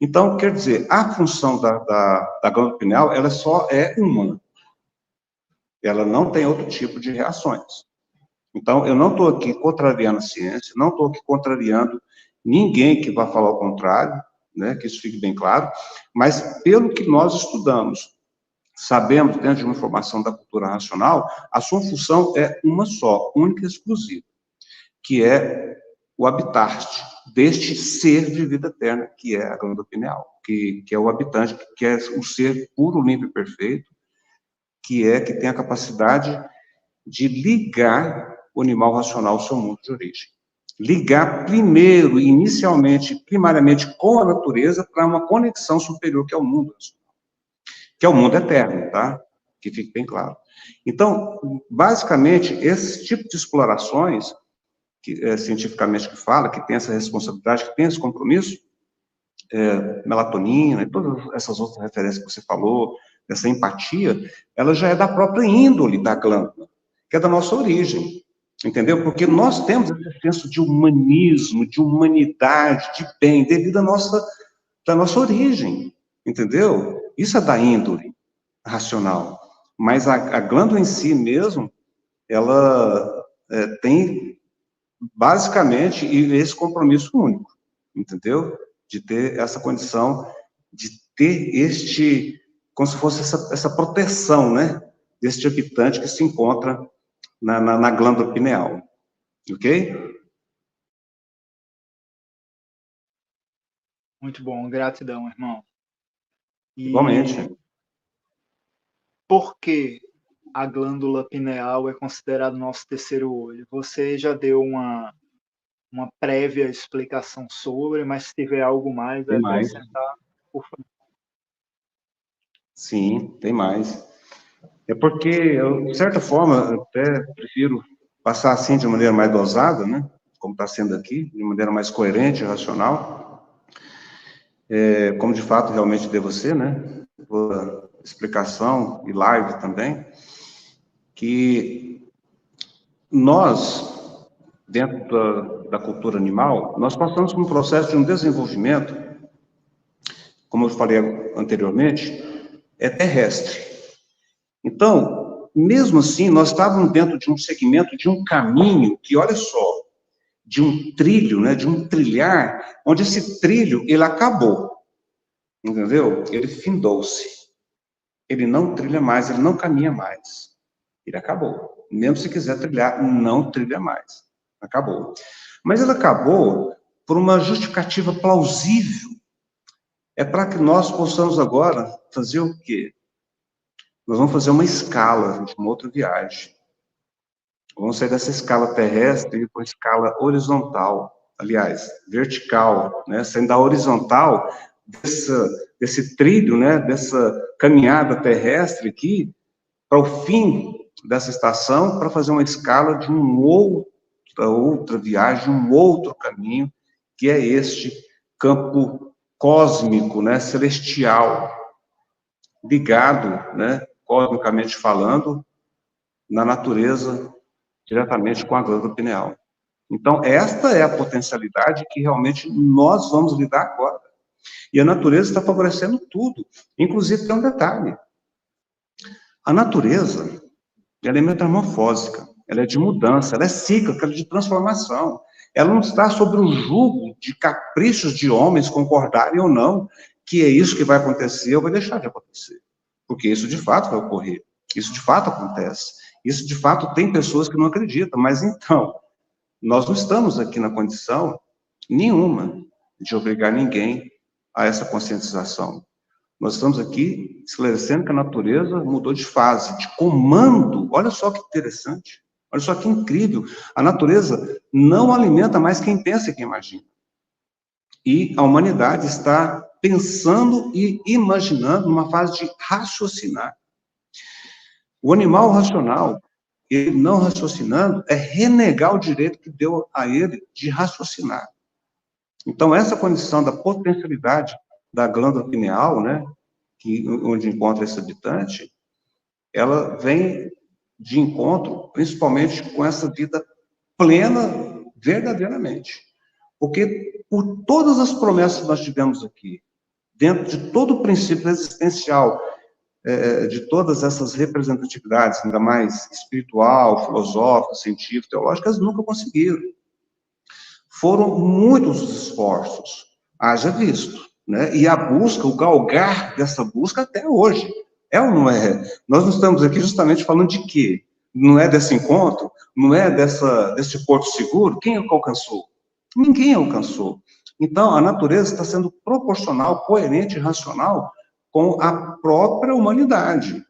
Então, quer dizer, a função da glândula pineal, ela só é uma. Ela não tem outro tipo de reações. Então, eu não estou aqui contrariando a ciência, não estou aqui contrariando ninguém que vá falar o contrário, né, que isso fique bem claro, mas pelo que nós estudamos, sabemos, dentro de uma informação da cultura racional, a sua função é uma só, única e exclusiva, que é o habitat deste ser de vida eterna, que é a glândula pineal, que é o habitante, que é o ser puro, limpo e perfeito, que tem a capacidade de ligar o animal racional ao seu mundo de origem. Ligar primeiro, inicialmente, primariamente com a natureza, para uma conexão superior que é o mundo, que é o mundo eterno, tá? Que fique bem claro. Então, basicamente, esse tipo de explorações, que cientificamente que fala, que tem essa responsabilidade, que tem esse compromisso, melatonina e todas essas outras referências que você falou, essa empatia, ela já é da própria índole da glândula, que é da nossa origem, entendeu? Porque nós temos esse senso de humanismo, de humanidade, de bem, devido da nossa origem, entendeu? Isso é da índole racional. Mas a glândula em si mesmo, ela tem basicamente esse compromisso único, entendeu? De ter essa condição, de ter como se fosse essa proteção, né? Deste habitante que se encontra na glândula pineal, ok? Muito bom, gratidão, irmão. Igualmente. Por que a glândula pineal é considerada nosso terceiro olho? Você já deu uma prévia explicação sobre, mas se tiver algo mais a Tem mais. acrescentar, por favor. Sim, tem mais. É porque, eu, de certa forma, eu até prefiro passar assim de maneira mais dosada, né? Como está sendo aqui, de maneira mais coerente e racional. Como de fato realmente devo ser, né? Por explicação e live também, que nós, dentro da cultura animal, nós passamos por um processo de um desenvolvimento, como eu falei anteriormente, é terrestre. Então, mesmo assim, nós estávamos dentro de um segmento, de um caminho que, olha só, de um trilho, né, de um trilhar, onde esse trilho, ele acabou, entendeu? Ele findou-se. Ele não trilha mais, ele não caminha mais. Ele acabou. Mesmo se quiser trilhar, não trilha mais. Acabou. Mas ele acabou por uma justificativa plausível. É para que nós possamos agora fazer o quê? Nós vamos fazer uma escala de uma outra viagem. Vamos sair dessa escala terrestre para uma escala horizontal, aliás, vertical, né? Saindo da horizontal, desse trilho, né? Dessa caminhada terrestre aqui, para o fim dessa estação, para fazer uma escala de outra viagem, um outro caminho, que é este campo cósmico, né? Celestial, ligado, né? Cosmicamente falando, na natureza, diretamente com a glândula pineal. Então, esta é a potencialidade que realmente nós vamos lidar agora. E a natureza está favorecendo tudo. Inclusive, tem um detalhe. A natureza, ela é metamorfósica, ela é de mudança, ela é cíclica, ela é de transformação. Ela não está sob o jugo de caprichos de homens concordarem ou não que é isso que vai acontecer ou vai deixar de acontecer. Porque isso, de fato, vai ocorrer. Isso, de fato, acontece. Isso, de fato, tem pessoas que não acreditam. Mas, então, nós não estamos aqui na condição nenhuma de obrigar ninguém a essa conscientização. Nós estamos aqui esclarecendo que a natureza mudou de fase, de comando. Olha só que interessante. Olha só que incrível. A natureza não alimenta mais quem pensa e quem imagina. E a humanidade está pensando e imaginando numa fase de raciocinar. O animal racional, ele não raciocinando, é renegar o direito que deu a ele de raciocinar. Então, essa condição da potencialidade da glândula pineal, né, onde encontra esse habitante, ela vem de encontro, principalmente com essa vida plena, verdadeiramente. Porque por todas as promessas que nós tivemos aqui, dentro de todo o princípio existencial, de todas essas representatividades, ainda mais espiritual, filosófica, científica, teológicas, nunca conseguiram. Foram muitos os esforços, haja visto, né? E a busca, o galgar dessa busca até hoje. É ou não é? Nós não estamos aqui justamente falando de quê? Não é desse encontro? Não é desse porto seguro? Quem alcançou? Ninguém alcançou. Então, a natureza está sendo proporcional, coerente e racional com a própria humanidade,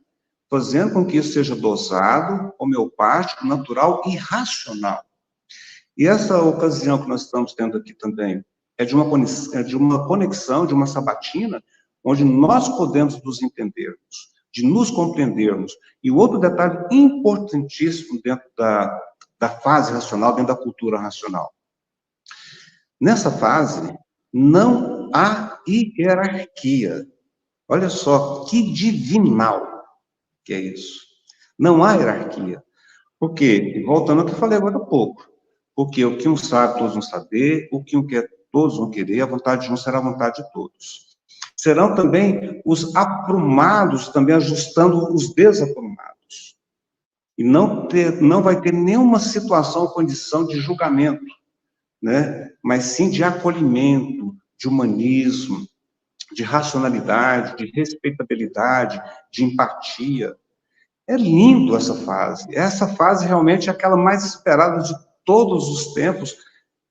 fazendo com que isso seja dosado, homeopático, natural e racional. E essa ocasião que nós estamos tendo aqui também é de uma conexão, de uma sabatina, onde nós podemos nos entendermos, de nos compreendermos. E o outro detalhe importantíssimo dentro da fase racional, dentro da cultura racional. Nessa fase, não há hierarquia. Olha só, que divinal que é isso. Não há hierarquia. Por quê? Voltando ao que eu falei agora há pouco. Porque o que um sabe, todos vão saber, o que um quer, todos vão querer, a vontade de um será a vontade de todos. Serão também os aprumados, também ajustando os desaprumados. e não vai ter nenhuma situação ou condição de julgamento, né? Mas sim de acolhimento, de humanismo, de racionalidade, de respeitabilidade, de empatia. É lindo essa fase. Essa fase realmente é aquela mais esperada de todos os tempos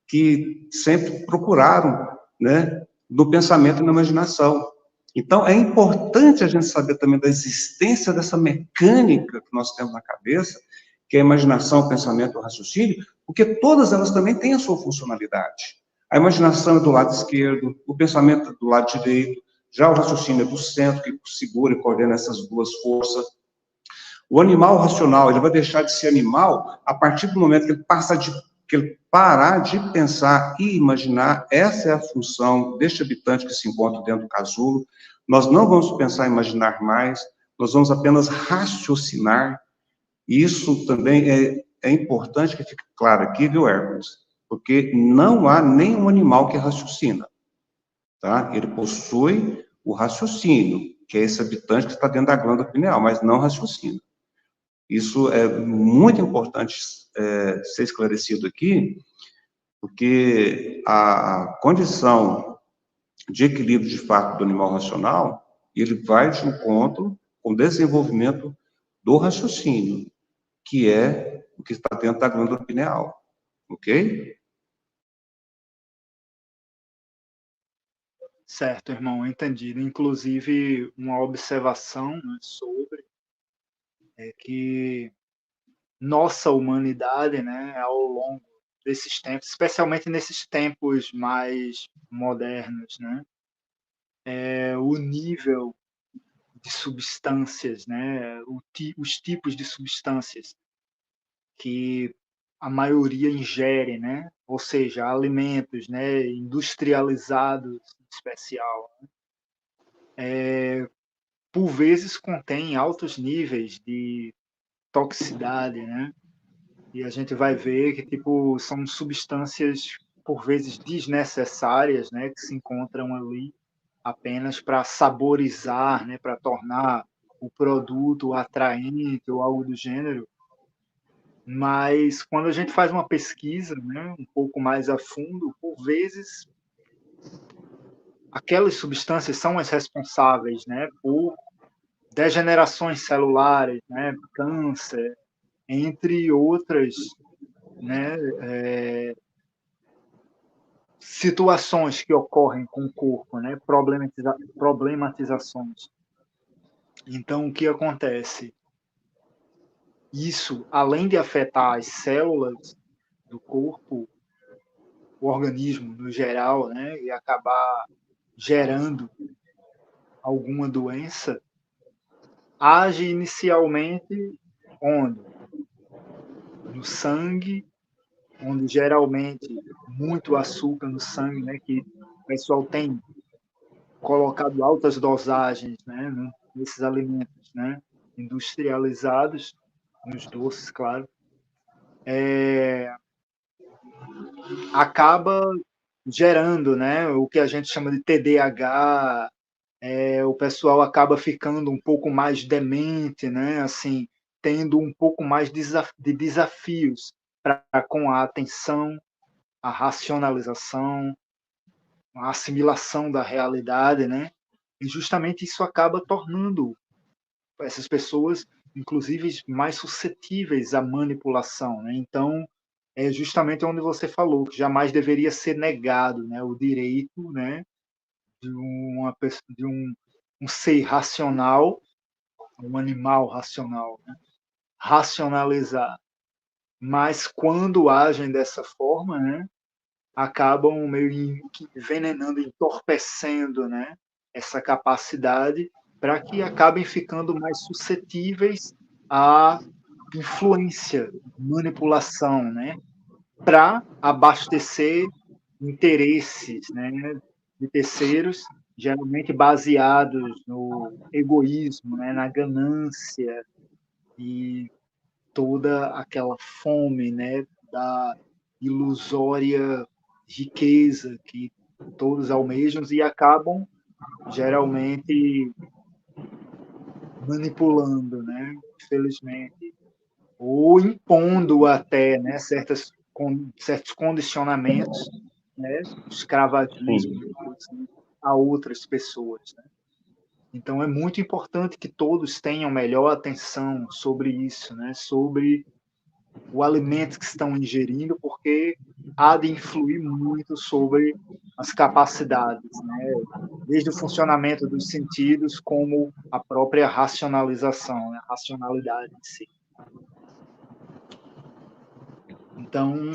que sempre procuraram, né, no pensamento e na imaginação. Então, é importante a gente saber também da existência dessa mecânica que nós temos na cabeça, que é a imaginação, o pensamento e o raciocínio, porque todas elas também têm a sua funcionalidade. A imaginação é do lado esquerdo, o pensamento é do lado direito, já o raciocínio é do centro, que segura e coordena essas duas forças. O animal racional, ele vai deixar de ser animal a partir do momento que ele parar de pensar e imaginar. Essa é a função deste habitante que se encontra dentro do casulo. Nós não vamos pensar e imaginar mais, nós vamos apenas raciocinar. Isso também é importante que fique claro aqui, viu, Hércules? Porque não há nenhum animal que raciocina, tá? Ele possui o raciocínio, que é esse habitante que está dentro da glândula pineal, mas não raciocina. Isso é muito importante ser esclarecido aqui, porque a condição de equilíbrio de fato do animal racional, ele vai de encontro com o desenvolvimento do raciocínio, que é o que está dentro da glândula pineal, ok? Certo, irmão, entendido. Inclusive, uma observação, né, sobre é que nossa humanidade, né, ao longo desses tempos, especialmente nesses tempos mais modernos, né, o nível de substâncias, né, os tipos de substâncias que a maioria ingere, né, ou seja, alimentos, né, industrializados em especial, por vezes contém altos níveis de toxicidade, né? E a gente vai ver que tipo são substâncias por vezes desnecessárias, né, que se encontram ali apenas para saborizar, né, para tornar o produto atraente ou algo do gênero. Mas quando a gente faz uma pesquisa, né, um pouco mais a fundo, por vezes aquelas substâncias são as responsáveis, né, por degenerações celulares, né, câncer, entre outras, né, situações que ocorrem com o corpo, né, problematizações. Então, o que acontece? Isso, além de afetar as células do corpo, o organismo no geral, né, e acabar gerando alguma doença, age inicialmente onde? No sangue, onde geralmente muito açúcar no sangue, né, que o pessoal tem colocado altas dosagens, né, nesses alimentos, né, industrializados, nos doces, claro, acaba gerando, né, o que a gente chama de TDAH, o pessoal acaba ficando um pouco mais demente, né, assim, tendo um pouco mais de desafios com a atenção, a racionalização, a assimilação da realidade, né? E justamente isso acaba tornando essas pessoas, inclusive, mais suscetíveis à manipulação, né? Então, é justamente onde você falou que jamais deveria ser negado, né, o direito, né, de um ser racional, um animal racional, né, racionalizar. Mas quando agem dessa forma, né, acabam meio que envenenando, entorpecendo, né, essa capacidade para que acabem ficando mais suscetíveis à influência, manipulação, né, para abastecer interesses, né, de terceiros, geralmente baseados no egoísmo, né, na ganância e toda aquela fome, né, da ilusória riqueza que todos almejam e acabam geralmente manipulando, né, infelizmente, ou impondo até, né, certos condicionamentos, né, escravagismo, Sim. assim, a outras pessoas, né? Então é muito importante que todos tenham melhor atenção sobre isso, né, sobre o alimento que estão ingerindo, porque há de influir muito sobre as capacidades, né? Desde o funcionamento dos sentidos, como a própria racionalização, né? A racionalidade em si. Então,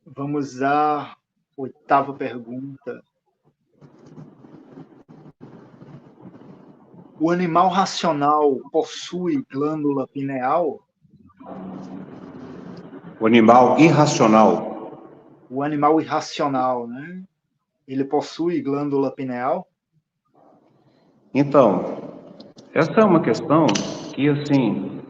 vamos à 8ª pergunta. O animal racional possui glândula pineal? O animal irracional. O animal irracional, né? Ele possui glândula pineal? Então, essa é uma questão que, assim,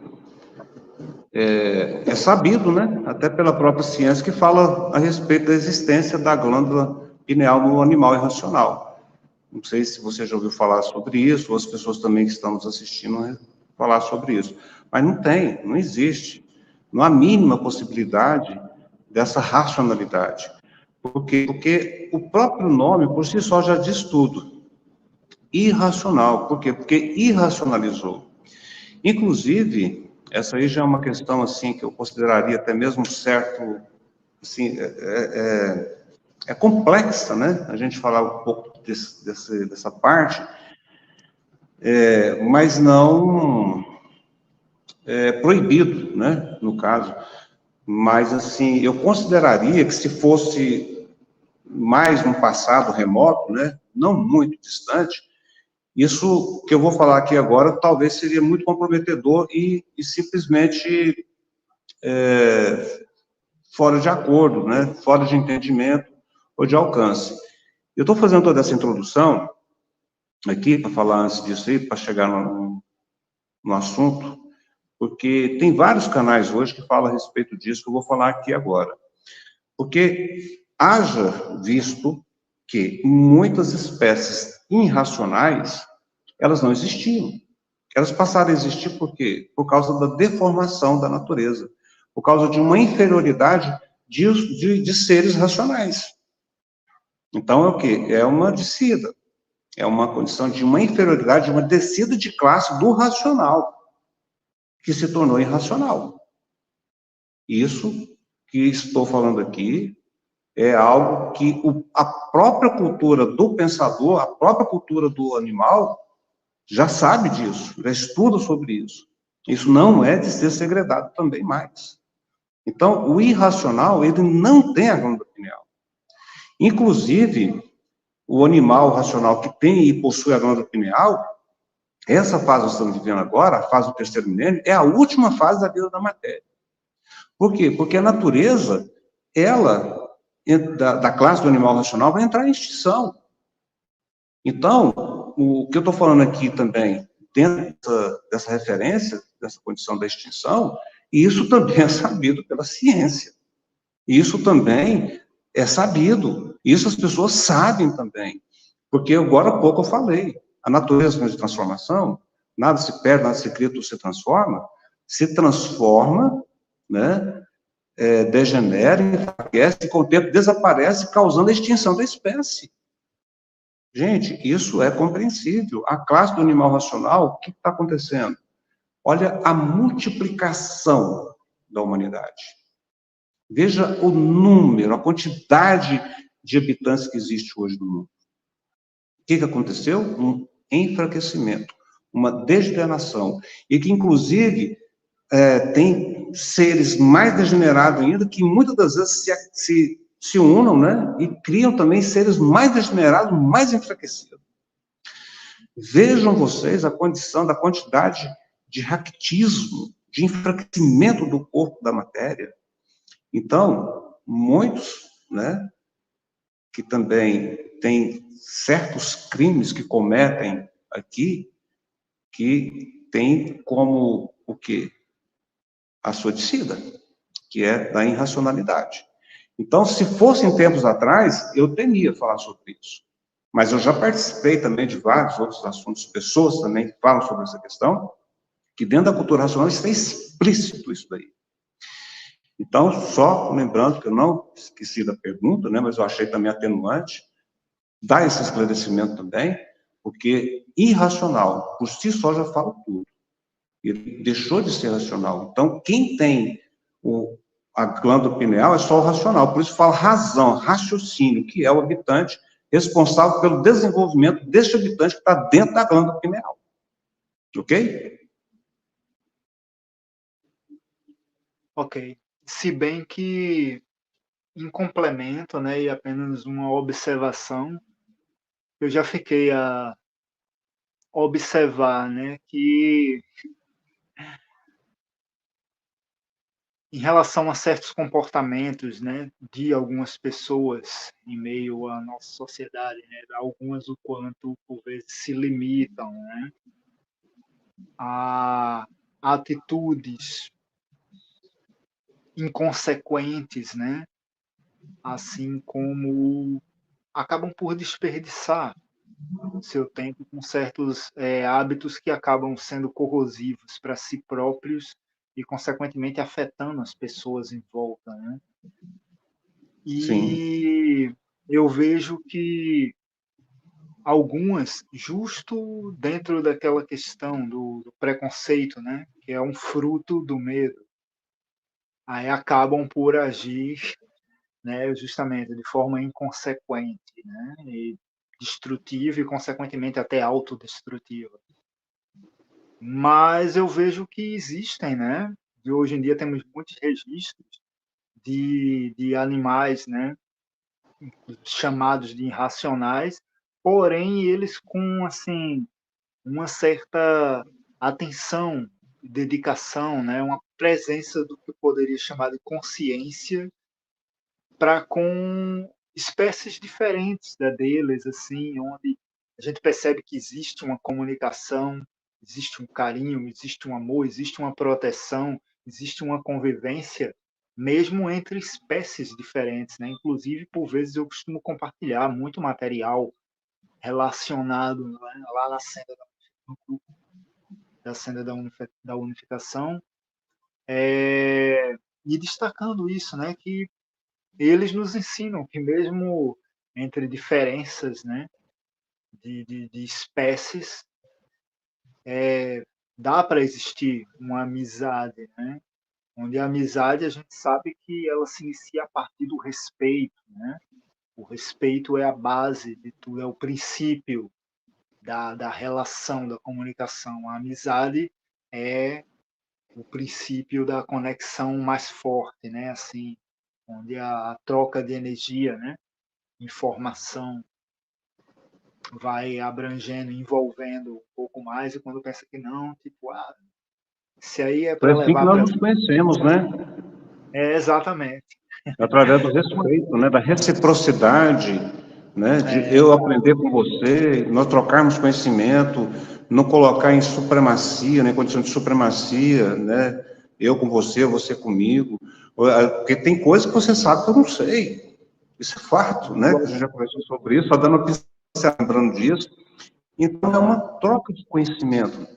é sabido, né? Até pela própria ciência, que fala a respeito da existência da glândula pineal no animal irracional. Não sei se você já ouviu falar sobre isso, ou as pessoas também que estão nos assistindo, né, falar sobre isso. Mas não tem, não existe. Não há mínima possibilidade dessa racionalidade. Por quê? Porque o próprio nome, por si só, já diz tudo. Irracional. Por quê? Porque irracionalizou. Inclusive, essa aí já é uma questão, assim, que eu consideraria até mesmo certo, assim, é complexa, né? A gente falar um pouco dessa parte, mas não é proibido, né? No caso. Mas, assim, eu consideraria que se fosse mais um passado remoto, né? Não muito distante, isso que eu vou falar aqui agora talvez seria muito comprometedor e simplesmente fora de acordo, né? Fora de entendimento ou de alcance. Eu estou fazendo toda essa introdução aqui para falar antes disso aí, para chegar no assunto, porque tem vários canais hoje que falam a respeito disso, que eu vou falar aqui agora. Porque haja visto que muitas espécies irracionais, elas não existiam. Elas passaram a existir por quê? Por causa da deformação da natureza, por causa de uma inferioridade de seres racionais. Então, é o quê? É uma descida, é uma condição de uma inferioridade, de uma descida de classe do racional, que se tornou irracional. Isso que estou falando aqui é algo que a própria cultura do pensador, a própria cultura do animal, já sabe disso, já estuda sobre isso. Isso não é de ser segredado também mais. Então, o irracional, ele não tem a glândula pineal. Inclusive, o animal racional que tem e possui a glândula pineal, essa fase que estamos vivendo agora, a fase do 3º milênio, é a última fase da vida da matéria. Por quê? Porque a natureza, ela, da classe do animal racional, vai entrar em extinção. Então, o que eu estou falando aqui também, dentro dessa referência, dessa condição da extinção, isso também é sabido pela ciência. Isso também é sabido. Isso as pessoas sabem também. Porque agora há pouco eu falei, a natureza de transformação, nada se perde, nada se cria, tudo se transforma, né? Degenera, enfraquece, e com o tempo desaparece, causando a extinção da espécie. Gente, isso é compreensível. A classe do animal racional, o que está acontecendo? Olha a multiplicação da humanidade. Veja o número, a quantidade de habitantes que existe hoje no mundo. O que aconteceu? Um enfraquecimento, uma degeneração, e que, inclusive, tem seres mais degenerados ainda, que muitas das vezes se unam, né, e criam também seres mais degenerados, mais enfraquecidos. Vejam vocês a condição da quantidade de raquitismo, de enfraquecimento do corpo da matéria. Então, muitos, né, que também têm certos crimes que cometem aqui, que tem como o quê? A sua descida, que é da irracionalidade. Então, se fosse em tempos atrás, eu temia falar sobre isso. Mas eu já participei também de vários outros assuntos, pessoas também que falam sobre essa questão, que dentro da cultura racional está explícito isso daí. Então, só lembrando que eu não esqueci da pergunta, né, mas eu achei também atenuante, dar esse esclarecimento também, porque irracional, por si só, já fala tudo. Ele deixou de ser racional. Então, quem tem a glândula pineal é só o racional, por isso fala razão, raciocínio, que é o habitante responsável pelo desenvolvimento deste habitante que está dentro da glândula pineal. Ok? Ok. Se bem que, em complemento, né, e apenas uma observação, eu já fiquei a observar, né, que em relação a certos comportamentos, né, de algumas pessoas em meio à nossa sociedade, né, algumas o quanto por vezes se limitam, né, a atitudes inconsequentes, né, assim como acabam por desperdiçar seu tempo com certos hábitos que acabam sendo corrosivos para si próprios e, consequentemente, afetando as pessoas em volta, né? Sim. E eu vejo que algumas, justo dentro daquela questão do preconceito, né, que é um fruto do medo, aí acabam por agir, né, justamente de forma inconsequente, né, e destrutiva e, consequentemente, até autodestrutiva. Mas eu vejo que existem, né? E hoje em dia temos muitos registros de animais, né? Chamados de irracionais, porém eles com assim uma certa atenção, dedicação, né? Uma presença do que poderia chamar de consciência para com espécies diferentes da deles, assim, onde a gente percebe que existe uma comunicação, existe um carinho, existe um amor, existe uma proteção, existe uma convivência, mesmo entre espécies diferentes, né? Inclusive, por vezes eu costumo compartilhar muito material relacionado, né, lá na cena no grupo da cena da unificação, e destacando isso, né? Que eles nos ensinam que mesmo entre diferenças, né, de espécies, dá para existir uma amizade, né? Onde a amizade a gente sabe que ela se inicia a partir do respeito, né? O respeito é a base de tudo, é o princípio da relação, da comunicação. A amizade é o princípio da conexão mais forte, né? Assim, onde a troca de energia, né? Informação vai abrangendo, envolvendo um pouco mais, e quando pensa que não, tipo, se aí é Foi para assim que levar nós para. nos conhecemos, né? Exatamente. Através do respeito, né? Da reciprocidade, né? De eu Exato. aprender com você, nós trocarmos conhecimento, não colocar em supremacia, né? Em condição de supremacia, né? Eu com você, você comigo. Porque tem coisas que você sabe que eu não sei. Isso é fato, né? A gente já conversou sobre isso, só dando uma pincelada, lembrando disso. Então, é uma troca de conhecimento.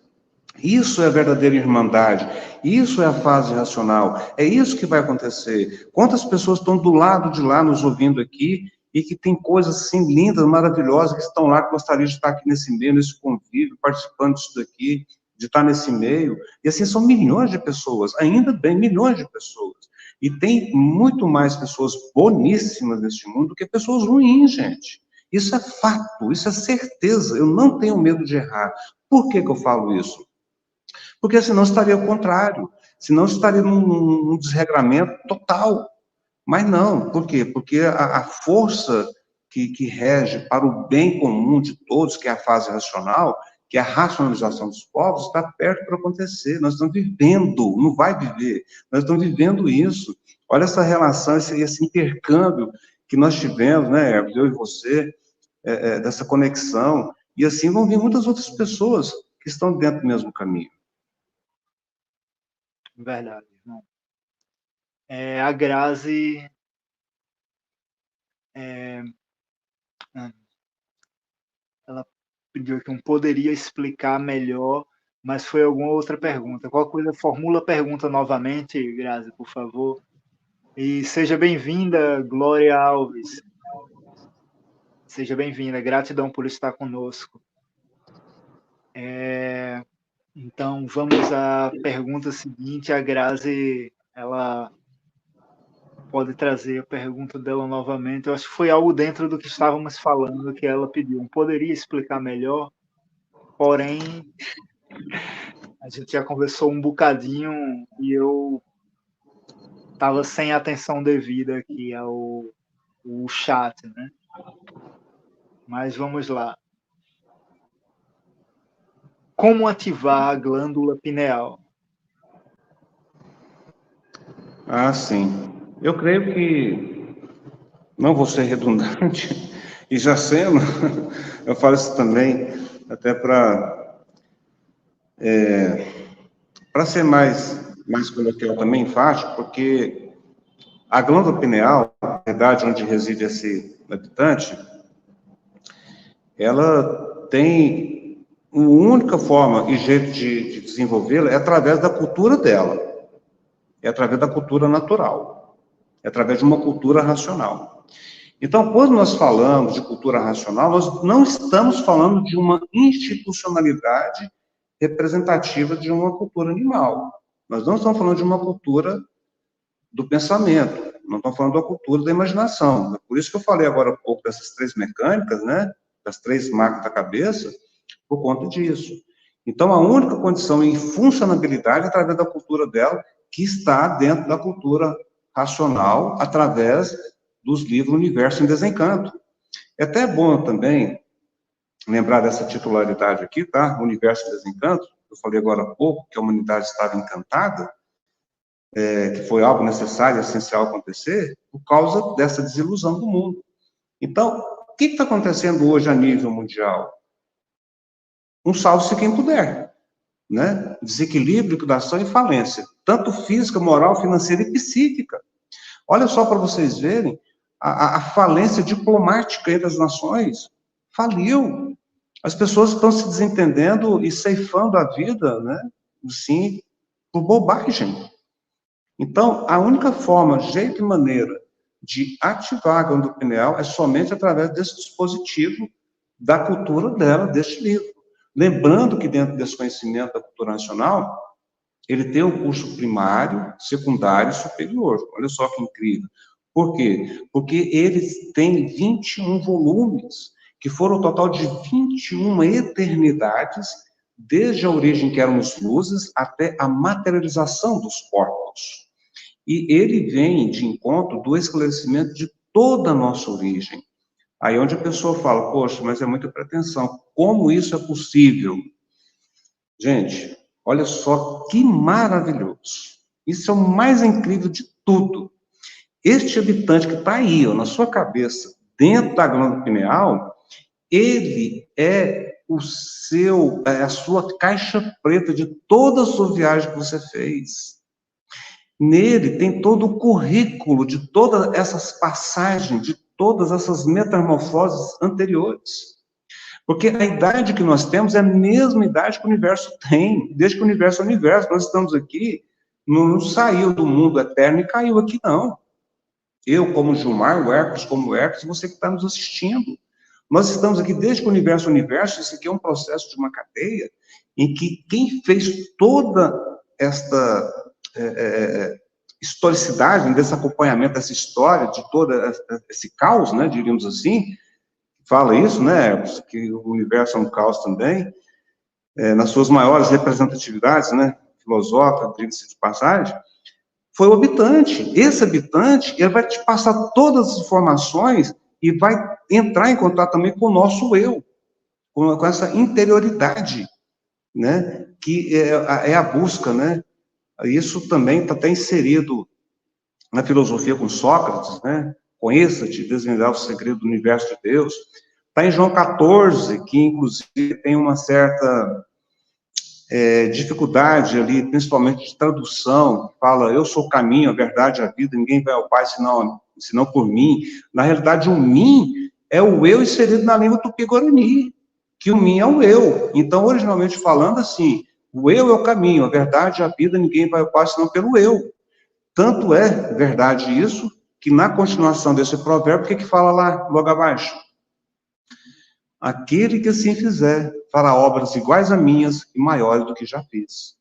Isso é a verdadeira irmandade, isso é a fase racional, é isso que vai acontecer. Quantas pessoas estão do lado de lá nos ouvindo aqui e que tem coisas assim lindas, maravilhosas, que estão lá, que gostariam de estar aqui nesse meio, nesse convívio, participando disso daqui, de estar nesse meio. E assim, são milhões de pessoas, ainda bem, milhões de pessoas. E tem muito mais pessoas boníssimas neste mundo do que pessoas ruins, gente. Isso é fato, isso é certeza. Eu não tenho medo de errar. Por que eu falo isso? Porque senão estaria ao contrário, senão estaria num desregramento total. Mas não, por quê? Porque a força que rege para o bem comum de todos, que é a fase racional, que é a racionalização dos povos, está perto para acontecer. Nós estamos vivendo, não vai viver, nós estamos vivendo isso. Olha essa relação, esse intercâmbio que nós tivemos, né, Hermes, eu e você, dessa conexão. E assim vão vir muitas outras pessoas que estão dentro do mesmo caminho. Verdade, irmão. A Grazi, é, ela pediu que não poderia explicar melhor mas foi alguma outra pergunta. Qual coisa, formula a pergunta novamente, Grazi, por favor. E seja bem-vinda, Glória Alves. Seja bem-vinda, gratidão por estar conosco. Então, vamos à pergunta seguinte. A Grazi, ela pode trazer a pergunta dela novamente. Eu acho que foi algo dentro do que estávamos falando que ela pediu. Poderia explicar melhor, porém, a gente já conversou um bocadinho e eu estava sem atenção devida aqui ao chat, né? Mas vamos lá. Como ativar a glândula pineal? Ah, sim. Eu creio que, não vou ser redundante, e já sendo, eu falo isso também, até para ser mais coloquial também, enfático, porque a glândula pineal, na verdade, onde reside esse habitante, ela tem uma única forma e jeito de desenvolvê-la é através da cultura dela, é através da cultura natural, é através de uma cultura racional. Então, quando nós falamos de cultura racional, nós não estamos falando de uma institucionalidade representativa de uma cultura animal. Nós não estamos falando de uma cultura do pensamento, não estamos falando da cultura da imaginação. É por isso que eu falei agora há pouco dessas três mecânicas, né? Das três máquinas da cabeça, por conta disso. Então, a única condição em funcionabilidade é através da cultura dela, que está dentro da cultura racional, através dos livros Universo em Desencanto. É até bom também lembrar dessa titularidade aqui, tá? Universo em Desencanto, eu falei agora há pouco que a humanidade estava encantada, que foi algo necessário, essencial acontecer, por causa dessa desilusão do mundo. Então, o que está acontecendo hoje a nível mundial? Um salve-se quem puder, né? Desequilíbrio, liquidação e falência, tanto física, moral, financeira e psíquica. Olha só para vocês verem, a falência diplomática entre as nações faliu. As pessoas estão se desentendendo e ceifando a vida, né? Sim, por bobagem. Então, a única forma, jeito e maneira de ativar a glândula pineal é somente através desse dispositivo da cultura dela, deste livro. Lembrando que dentro desse conhecimento da cultura nacional, ele tem um curso primário, secundário e superior. Olha só que incrível. Por quê? Porque ele tem 21 volumes, que foram o total de 21 eternidades, desde a origem que éramos luzes até a materialização dos corpos. E ele vem de encontro do esclarecimento de toda a nossa origem. Aí onde a pessoa fala, poxa, mas é muita pretensão. Como isso é possível? Gente, olha só que maravilhoso. Isso é o mais incrível de tudo. Este habitante que está aí, ó, na sua cabeça, dentro da glândula pineal, ele é a sua caixa preta de toda a sua viagem que você fez. Nele tem todo o currículo de todas essas passagens, de todas essas metamorfoses anteriores. Porque a idade que nós temos é a mesma idade que o universo tem, desde que o universo é o universo. Nós estamos aqui, não saiu do mundo eterno e caiu aqui, não. Eu, como Gilmar, o Hércules, como o Hércules, você que está nos assistindo. Nós estamos aqui desde que o universo é o universo, isso aqui é um processo de uma cadeia, em que quem fez toda esta historicidade, desse acompanhamento dessa história, de todo esse caos, né, diríamos assim, fala isso, né, que o universo é um caos também, nas suas maiores representatividades, né, filosófica, diga-se de passagem, foi o habitante. Esse habitante, ele vai te passar todas as informações e vai entrar em contato também com o nosso eu, com essa interioridade, né, que é a busca, né. Isso também está até inserido na filosofia com Sócrates, né? Conheça-te, desvendar o segredo do universo de Deus. Está em João 14, que inclusive tem uma certa dificuldade ali, principalmente de tradução, fala, eu sou o caminho, a verdade, a vida, ninguém vai ao Pai senão por mim. Na realidade, o mim é o eu inserido na língua tupi-guarani, que o mim é o eu. Então, originalmente falando assim, O eu é o caminho, a verdade, a vida, ninguém vai ao Pai senão pelo eu. Tanto é verdade isso, que na continuação desse provérbio, o que fala lá, logo abaixo? Aquele que assim fizer, fará obras iguais a minhas e maiores do que já fiz.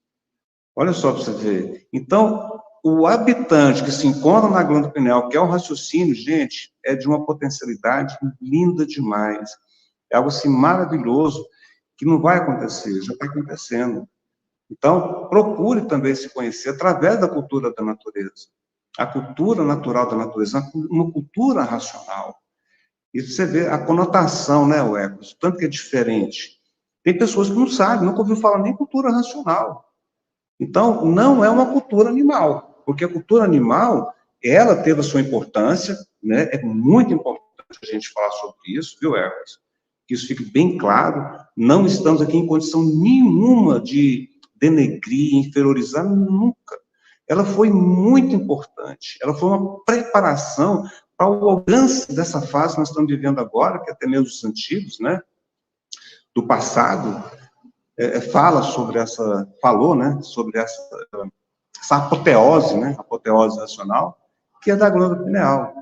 Olha só para você ver. Então, o habitante que se encontra na glândula pineal, que é o raciocínio, gente, é de uma potencialidade linda demais. É algo assim maravilhoso, que não vai acontecer, já está acontecendo. Então, procure também se conhecer através da cultura da natureza. A cultura natural da natureza, uma cultura racional. E você vê a conotação, né, o Ecos, tanto que é diferente. Tem pessoas que não sabem, nunca ouviu falar nem cultura racional. Então, não é uma cultura animal, porque a cultura animal, ela teve a sua importância, né? É muito importante a gente falar sobre isso, viu, Ecos? Que isso fique bem claro. Não estamos aqui em condição nenhuma de denegrir, inferiorizar, nunca. Ela foi muito importante. Ela foi uma preparação para o alcance dessa fase que nós estamos vivendo agora, que até mesmo os antigos, né, do passado, fala sobre essa, falou, né, sobre essa apoteose, né, apoteose racional, que é da glândula pineal.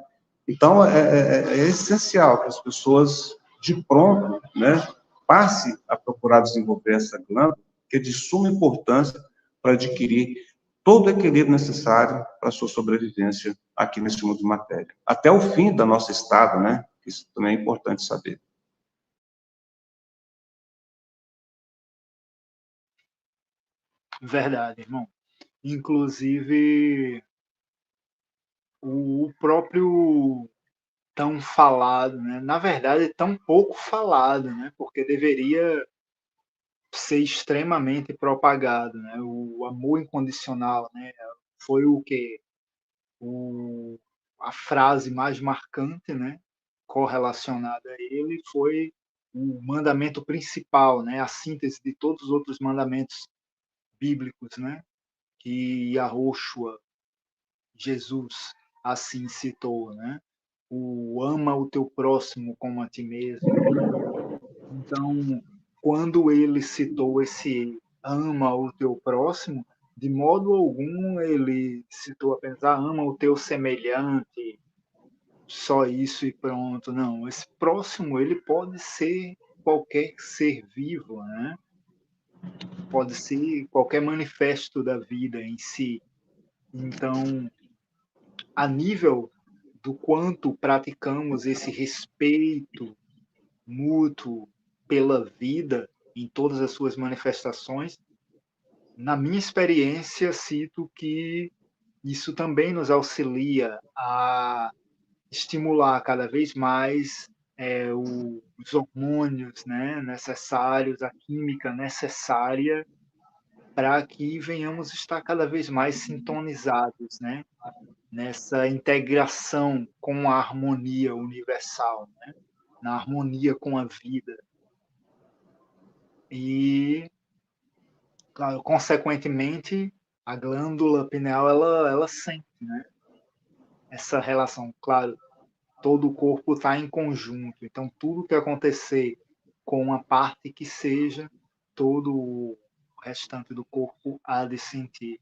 Então, é essencial que as pessoas, de pronto, né, passem a procurar desenvolver essa glândula, que é de suma importância para adquirir todo o equilíbrio necessário para a sua sobrevivência aqui nesse mundo de matéria. Até o fim da nossa estada, né? Isso também é importante saber. Verdade, irmão. Inclusive, o próprio tão falado, né? Na verdade, tão pouco falado, né? Porque deveria ser extremamente propagado, né? O amor incondicional, né? Foi o que a frase mais marcante, né? Correlacionada a ele foi o mandamento principal, né? A síntese de todos os outros mandamentos bíblicos, né? Que Yahushua, Jesus, assim citou, né? O ama o teu próximo como a ti mesmo. Então, quando ele citou esse ama o teu próximo, de modo algum ele citou apenas ama o teu semelhante, só isso e pronto. Não, esse próximo ele pode ser qualquer ser vivo, né? Pode ser qualquer manifesto da vida em si. Então, a nível do quanto praticamos esse respeito mútuo pela vida em todas as suas manifestações, na minha experiência, cito que isso também nos auxilia a estimular cada vez mais os hormônios, né, necessários, a química necessária para que venhamos estar cada vez mais sintonizados, né, nessa integração com a harmonia universal, né, na harmonia com a vida. E, claro, consequentemente, a glândula pineal ela sente, né, essa relação. Claro, todo o corpo está em conjunto, então tudo que acontecer com uma parte que seja, todo o restante do corpo há de sentir.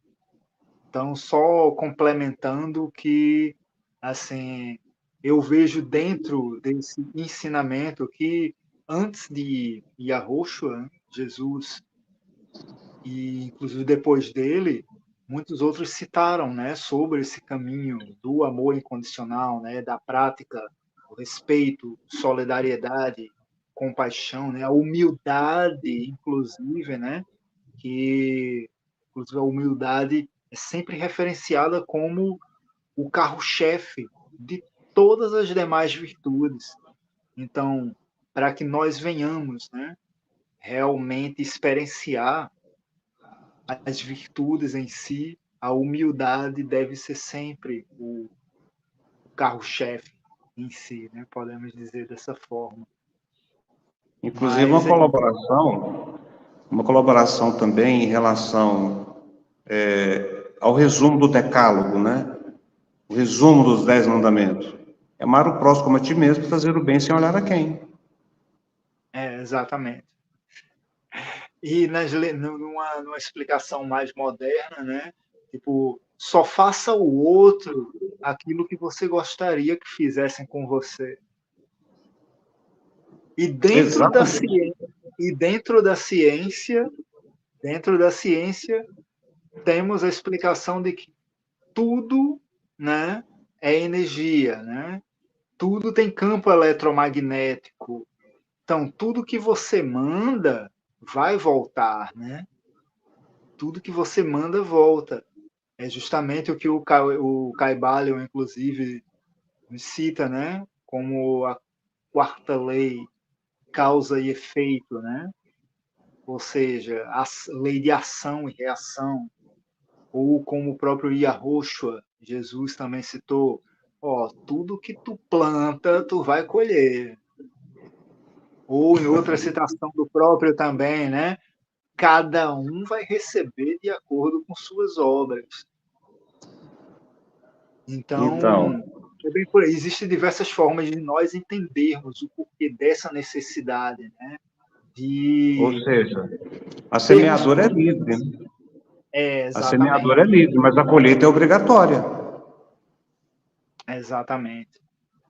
Então, só complementando que, assim, eu vejo dentro desse ensinamento que antes de Yahushua, Jesus, e inclusive depois dele, muitos outros citaram, né, sobre esse caminho do amor incondicional, né, da prática, do respeito, solidariedade, compaixão, né, a humildade, inclusive, né, que inclusive a humildade é sempre referenciada como o carro-chefe de todas as demais virtudes. Então, para que nós venhamos, né, realmente experienciar as virtudes em si, a humildade deve ser sempre o carro-chefe em si, né? Podemos dizer dessa forma. Inclusive, Mas uma colaboração também em relação ao resumo do decálogo, né? O resumo dos 10 mandamentos. É amar o próximo como a ti mesmo, fazer o bem sem olhar a quem. exatamente. E numa explicação mais moderna, né? Tipo, só faça o outro aquilo que você gostaria que fizessem com você. E dentro da Exatamente. ciência, e dentro da ciência, temos a explicação de que tudo, né, é energia, né? Tudo tem campo eletromagnético. Então, tudo que você manda vai voltar, né? Tudo que você manda volta. É justamente o que o Caibalion, inclusive, cita, né? Como a quarta lei, causa e efeito, né? Ou seja, a lei de ação e reação. Ou como o próprio Yahushua, Jesus também citou, ó, tudo que tu planta, tu vai colher. Ou em outra citação do próprio também, né? Cada um vai receber de acordo com suas obras. Então, Então, é bem por aí. Existem diversas formas de nós entendermos o porquê dessa necessidade, né? ou De seja, a termos semeadora é livre, né? A semeadora é exatamente, livre, mas a colheita é obrigatória. exatamente.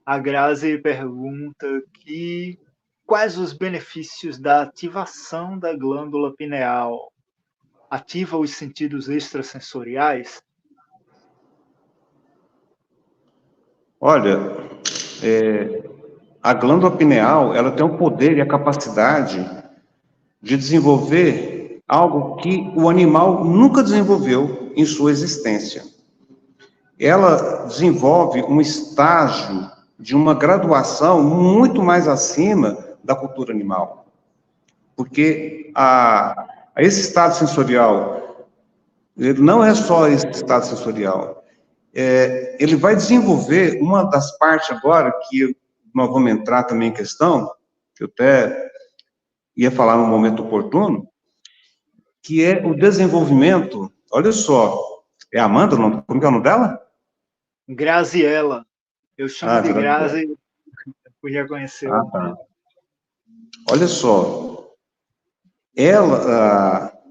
A Grazi pergunta que quais os benefícios da ativação da glândula pineal? Ativa os sentidos extrasensoriais? Olha, a glândula pineal, ela tem o poder e a capacidade de desenvolver algo que o animal nunca desenvolveu em sua existência. Ela desenvolve um estágio de uma graduação muito mais acima da cultura animal. Porque esse estado sensorial, ele não é só esse estado sensorial, ele vai desenvolver uma das partes agora, que nós vamos entrar também em questão, que eu até ia falar no momento oportuno, que é o desenvolvimento, olha só, é Amanda, como que é o nome dela? Graziella. Eu chamo Ah, de Graziela. Grazi, por já conhecer Ah, o tá. nome. Olha só,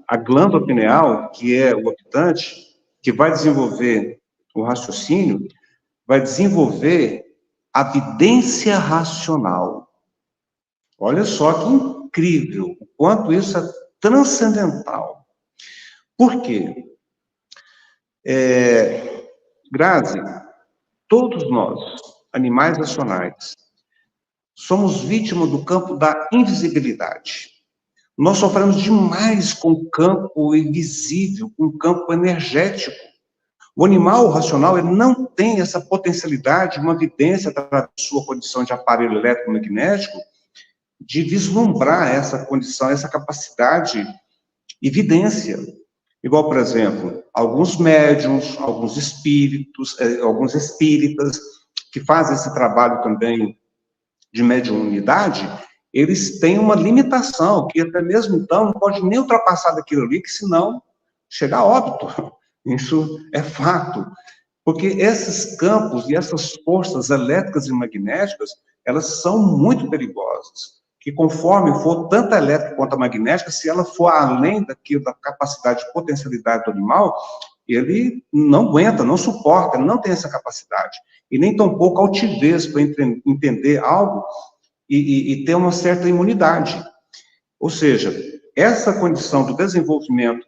a glândula pineal, que é o optante, que vai desenvolver o raciocínio, vai desenvolver a vidência racional. Olha só que incrível, o quanto isso é transcendental. Por quê? Grazi, todos nós, animais racionais, somos vítimas do campo da invisibilidade. Nós sofremos demais com o campo invisível, com o campo energético. O animal racional, ele não tem essa potencialidade, uma evidência através da sua condição de aparelho eletromagnético, de vislumbrar essa condição, essa capacidade, evidência. Igual, por exemplo, alguns médiums, alguns espíritos, alguns espíritas, que fazem esse trabalho também de mediunidade, eles têm uma limitação, que até mesmo então não pode nem ultrapassar daquilo ali, que senão chega a óbito. Isso é fato. Porque esses campos e essas forças elétricas e magnéticas, elas são muito perigosas. Que conforme for tanto a elétrica quanto a magnética, se ela for além daquilo, da capacidade de potencialidade do animal, ele não aguenta, não suporta, ele não tem essa capacidade. E nem tampouco altivez para entender algo e ter uma certa imunidade. Ou seja, essa condição do desenvolvimento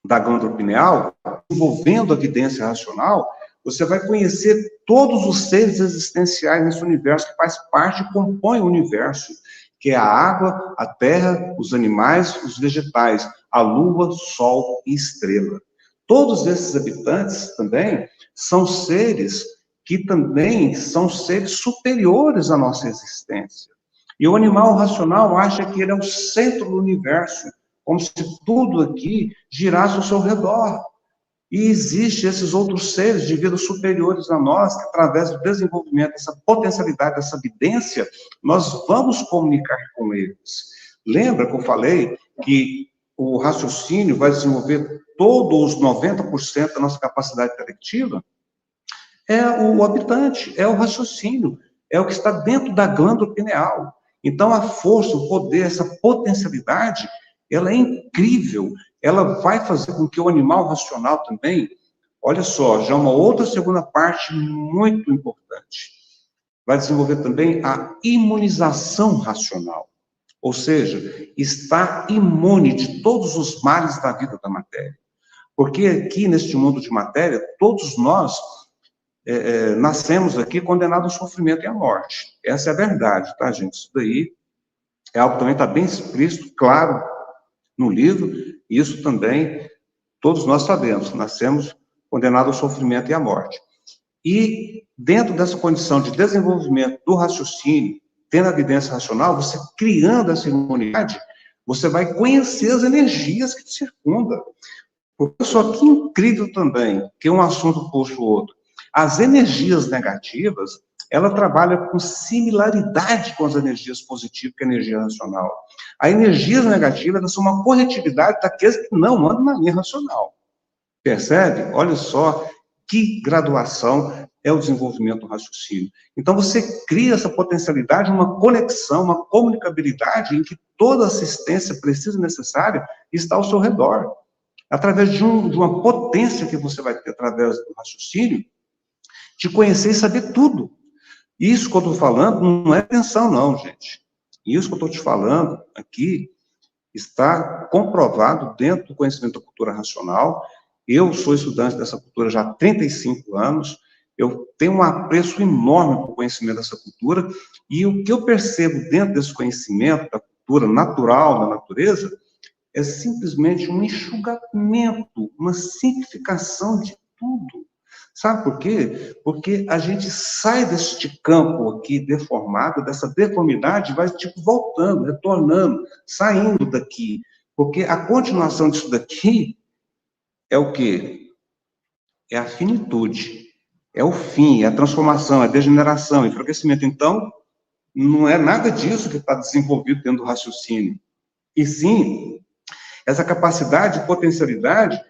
da glândula pineal, envolvendo a evidência racional, você vai conhecer todos os seres existenciais nesse universo, que faz parte e compõe o universo, que é a água, a terra, os animais, os vegetais, a lua, sol e estrela. Todos esses habitantes também são seres que também são seres superiores à nossa existência. E o animal racional acha que ele é o centro do universo, como se tudo aqui girasse ao seu redor. E existem esses outros seres de vida superiores a nós, que através do desenvolvimento dessa potencialidade, dessa evidência, nós vamos comunicar com eles. Lembra que eu falei que o raciocínio vai desenvolver todos os 90% da nossa capacidade intelectiva? É o habitante, é o raciocínio, é o que está dentro da glândula pineal. Então, a força, o poder, essa potencialidade, ela é incrível, ela vai fazer com que o animal racional também, olha só, já uma outra segunda parte muito importante, vai desenvolver também a imunização racional, ou seja, está imune de todos os males da vida da matéria. Porque aqui, neste mundo de matéria, todos nós nascemos aqui condenados ao sofrimento e à morte. Essa é a verdade, tá, gente? Isso daí é algo que também está bem explícito, claro, no livro, e isso também todos nós sabemos, nascemos condenados ao sofrimento e à morte. E dentro dessa condição de desenvolvimento do raciocínio, tendo a evidência racional, você criando essa imunidade, você vai conhecer as energias que te circundam. Porque só que incrível também, que um assunto puxa o outro. As energias negativas, ela trabalha com similaridade com as energias positivas, que é a energia racional. As energias negativas, elas são uma corretividade daqueles que não andam na linha racional. Percebe? Olha só que graduação é o desenvolvimento do raciocínio. Então, você cria essa potencialidade, uma conexão, uma comunicabilidade em que toda assistência precisa e necessária está ao seu redor. Através de uma potência que você vai ter através do raciocínio, de conhecer e saber tudo. Isso que eu estou falando não é pensão, não, gente. Isso que eu estou te falando aqui está comprovado dentro do conhecimento da cultura racional. Eu sou estudante dessa cultura já há 35 anos, eu tenho um apreço enorme para o conhecimento dessa cultura, e o que eu percebo dentro desse conhecimento da cultura natural da natureza é simplesmente um enxugamento, uma simplificação de tudo. Sabe por quê? Porque a gente sai deste campo aqui deformado, dessa deformidade, vai tipo voltando, retornando, saindo daqui. Porque a continuação disso daqui é o quê? É a finitude, é o fim, é a transformação, é a degeneração, é o enfraquecimento. Então, não é nada disso que está desenvolvido dentro do raciocínio. E sim, essa capacidade, potencialidade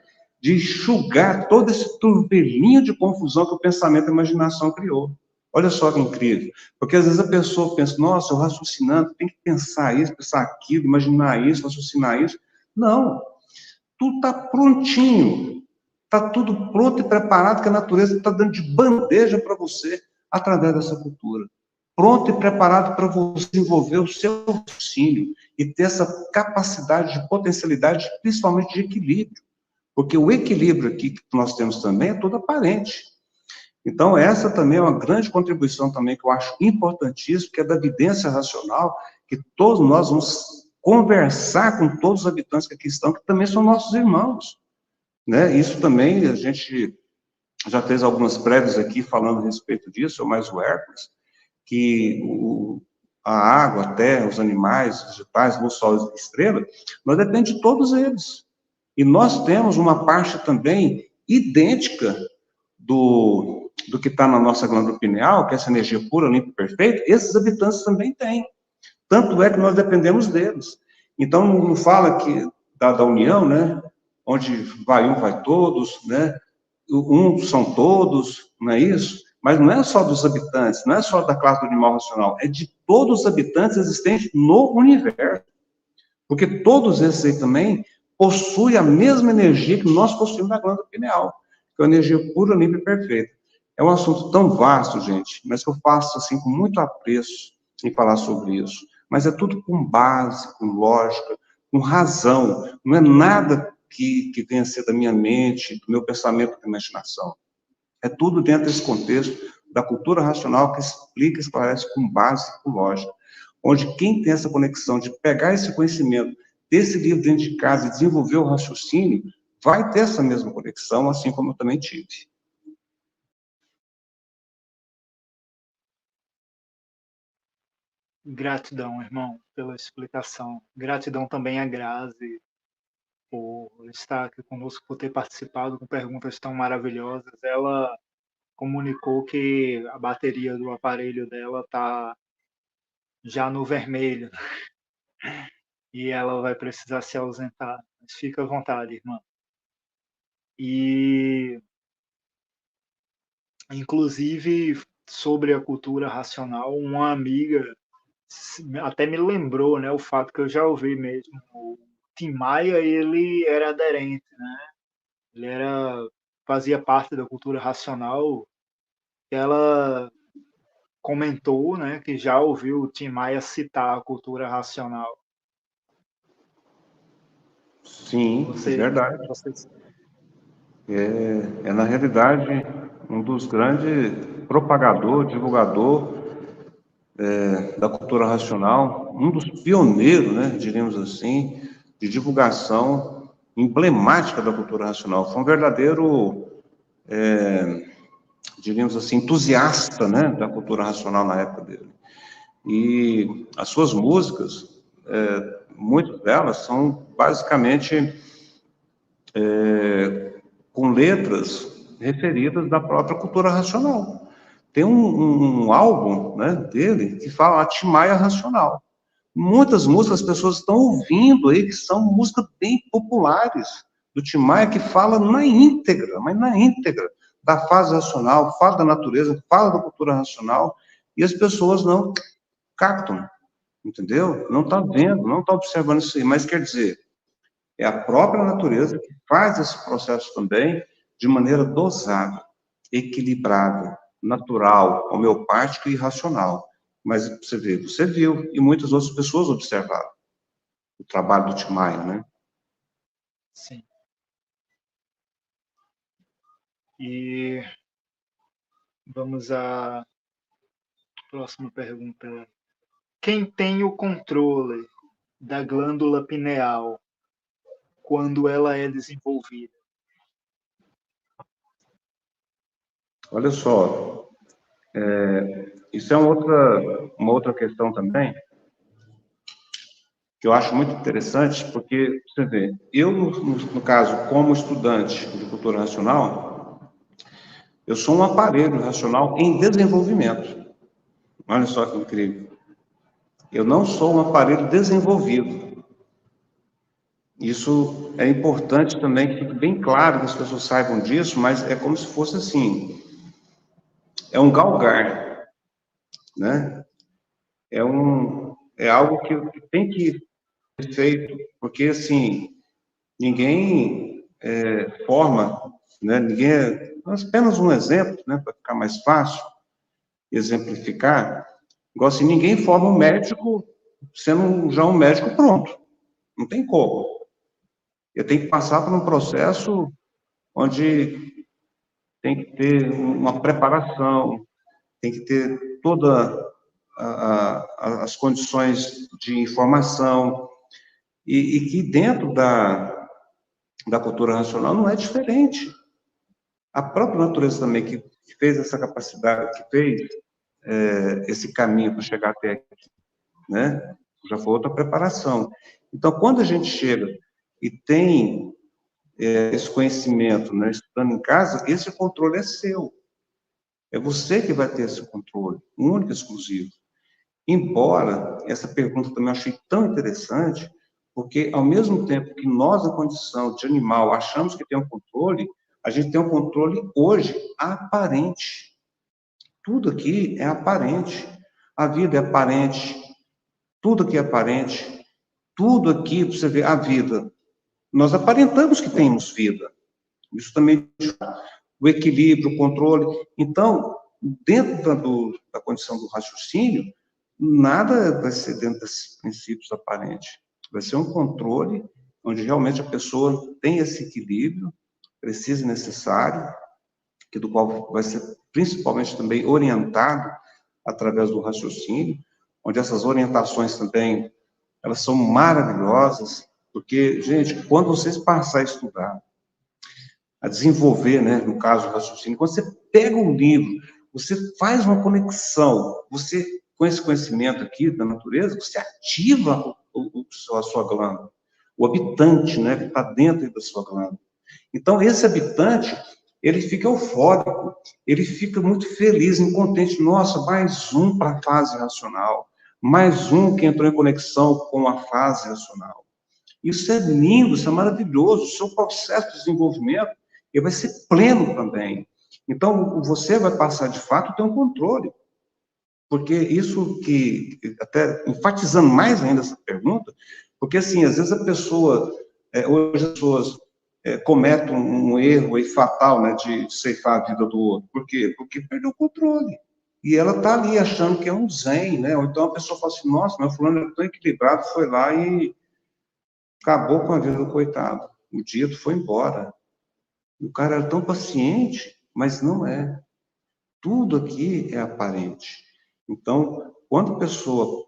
de enxugar todo esse turbilhinho de confusão que o pensamento e a imaginação criou. Olha só que incrível. Porque às vezes a pessoa pensa, nossa, eu raciocinando, tem que pensar isso, pensar aquilo, imaginar isso, raciocinar isso. Não. Tudo está prontinho. Está tudo pronto e preparado, que a natureza está dando de bandeja para você através dessa cultura. Pronto e preparado para você desenvolver o seu raciocínio e ter essa capacidade de potencialidade, principalmente de equilíbrio. Porque o equilíbrio aqui que nós temos também é todo aparente. Então, essa também é uma grande contribuição também que eu acho importantíssima, que é da evidência racional, que todos nós vamos conversar com todos os habitantes que aqui estão, que também são nossos irmãos. Né? Isso também, a gente já fez algumas prévias aqui falando a respeito disso, ou mais o Hércules, que a água, a terra, os animais, os vegetais, o sol e a estrela, nós dependemos de todos eles. E nós temos uma parte também idêntica do que está na nossa glândula pineal, que é essa energia pura, limpa e perfeita, esses habitantes também têm. Tanto é que nós dependemos deles. Então, não fala que da união, né? Onde vai um, vai todos, né? Um são todos, não é isso? Mas não é só dos habitantes, não é só da classe do animal racional, é de todos os habitantes existentes no universo. Porque todos esses aí também possuem a mesma energia que nós possuímos na glândula pineal, que é uma energia pura, limpa e perfeita. É um assunto tão vasto, gente, mas que eu faço assim com muito apreço em falar sobre isso. Mas é tudo com base, com lógica, com razão. Não é nada que venha a ser da minha mente, do meu pensamento, da imaginação. É tudo dentro desse contexto da cultura racional que explica e esclarece com base, com lógica. Onde quem tem essa conexão de pegar esse conhecimento, desse livro dentro de casa e desenvolver o raciocínio, vai ter essa mesma conexão, assim como eu também tive. Gratidão, irmão, pela explicação. Gratidão também a Grazi por estar aqui conosco, por ter participado com perguntas tão maravilhosas. Ela comunicou que a bateria do aparelho dela está já no vermelho e ela vai precisar se ausentar. Mas fica à vontade, irmã. E, inclusive, sobre a cultura racional, uma amiga até me lembrou, né, o fato que eu já ouvi mesmo Tim Maia, ele era aderente, né? Ele fazia parte da cultura racional. Ela comentou, né, que já ouviu o Tim Maia citar a cultura racional. Sim, verdade. Na realidade, um dos grandes propagador, divulgador da cultura racional, um dos pioneiros, né, diríamos assim, de divulgação emblemática da cultura racional. Foi um verdadeiro, diríamos assim, entusiasta, né, da cultura racional na época dele. E as suas músicas, muitas delas são basicamente com letras referidas da própria cultura racional. Tem um álbum, né, dele que fala a Tim Maia Racional. Muitas músicas as pessoas estão ouvindo aí, que são músicas bem populares do Tim Maia, que fala na íntegra, mas na íntegra, da fase racional, fala da natureza, fala da cultura racional, e as pessoas não captam, entendeu? Não está vendo, não está observando isso aí, mas quer dizer, é a própria natureza que faz esse processo também de maneira dosada, equilibrada, natural, homeopática e racional. Mas você viu, e muitas outras pessoas observaram o trabalho do Tim Maia, né? Sim. E vamos à próxima pergunta. Quem tem o controle da glândula pineal quando ela é desenvolvida? Olha só, isso é uma outra questão também, que eu acho muito interessante, porque, você vê, eu, no caso, como estudante de cultura racional, eu sou um aparelho racional em desenvolvimento. Olha só que incrível. Eu não sou um aparelho desenvolvido. Isso é importante também que fique bem claro, que as pessoas saibam disso, mas é como se fosse assim, é um galgar, né? É algo que tem que ser feito, porque assim, ninguém forma, né? Apenas um exemplo, né? Para ficar mais fácil exemplificar, igual assim, ninguém forma um médico sendo já um médico pronto, não tem como. Eu tenho que passar por um processo onde tem que ter uma preparação, tem que ter todas as condições de informação, e que dentro da cultura racional não é diferente. A própria natureza também, que fez essa capacidade, que fez esse caminho para chegar até aqui, né? Já foi outra preparação. Então, quando a gente chega e tem esse conhecimento, né, estudando em casa, esse controle é seu. É você que vai ter esse controle, único e exclusivo. Embora essa pergunta também eu achei tão interessante, porque ao mesmo tempo que nós, na condição de animal, achamos que tem um controle, a gente tem um controle hoje aparente. Tudo aqui é aparente. A vida é aparente. Tudo aqui é aparente. Tudo aqui, você vê, a vida. Nós aparentamos que temos vida. Isso também, o equilíbrio, o controle. Então, dentro da condição do raciocínio, nada vai ser dentro desses princípios aparentes. Vai ser um controle onde realmente a pessoa tem esse equilíbrio preciso e necessário, que do qual vai ser principalmente também orientado através do raciocínio, onde essas orientações também, elas são maravilhosas, porque, gente, quando vocês passarem a estudar, a desenvolver, né, no caso, o raciocínio, quando você pega um livro, você faz uma conexão, você, com esse conhecimento aqui da natureza, você ativa a sua glândula, o habitante, né, que está dentro da sua glândula. Então, esse habitante, ele fica eufórico, ele fica muito feliz, contente, nossa, mais um para a fase racional, mais um que entrou em conexão com a fase racional. Isso é lindo, isso é maravilhoso, o seu processo de desenvolvimento, ele vai ser pleno também. Então, você vai passar, de fato, a ter um controle. Porque isso que, até enfatizando mais ainda essa pergunta, Porque, assim, às vezes a pessoa, hoje as pessoas cometem um erro aí fatal, né, de ceifar a vida do outro. Por quê? Porque perdeu o controle. E ela está ali achando que é um zen, né? Ou então a pessoa fala assim, nossa, meu fulano é tão equilibrado, foi lá e acabou com a vida do coitado. O dito foi embora. O cara era tão paciente, mas não é. Tudo aqui é aparente. Então, quando a pessoa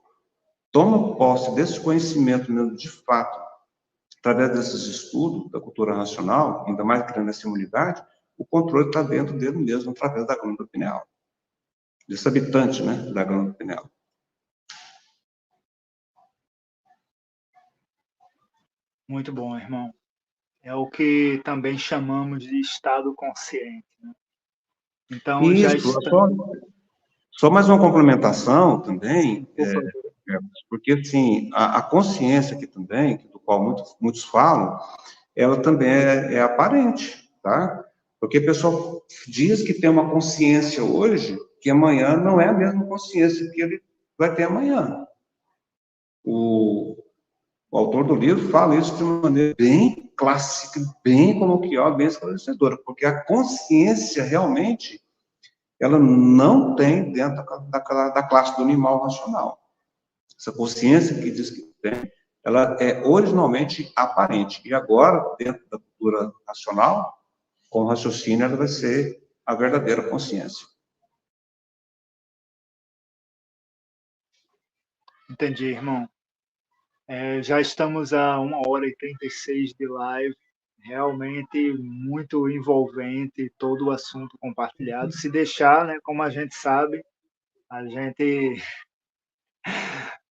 toma posse desse conhecimento mesmo de fato, através desses estudos da cultura racional, ainda mais criando essa imunidade, o controle está dentro dele mesmo, através da glândula pineal. Desse habitante, né, da glândula pineal. Muito bom, irmão. É o que também chamamos de estado consciente, né? Então, já Isso, estamos... só mais uma complementação também, Por favor. porque, assim, a consciência aqui também, do qual muitos falam, ela também é aparente, tá? Porque a pessoa diz que tem uma consciência hoje, que amanhã não é a mesma consciência que ele vai ter amanhã. O autor do livro fala isso de uma maneira bem clássica, bem coloquial, bem esclarecedora, porque a consciência realmente ela não tem dentro da classe do animal racional. Essa consciência que diz que tem, ela é originalmente aparente. E agora, dentro da cultura racional, com o raciocínio, ela vai ser a verdadeira consciência. Entendi, irmão. Já estamos a 1h36 de live. Realmente muito envolvente todo o assunto compartilhado. Se deixar, né, como a gente sabe, a gente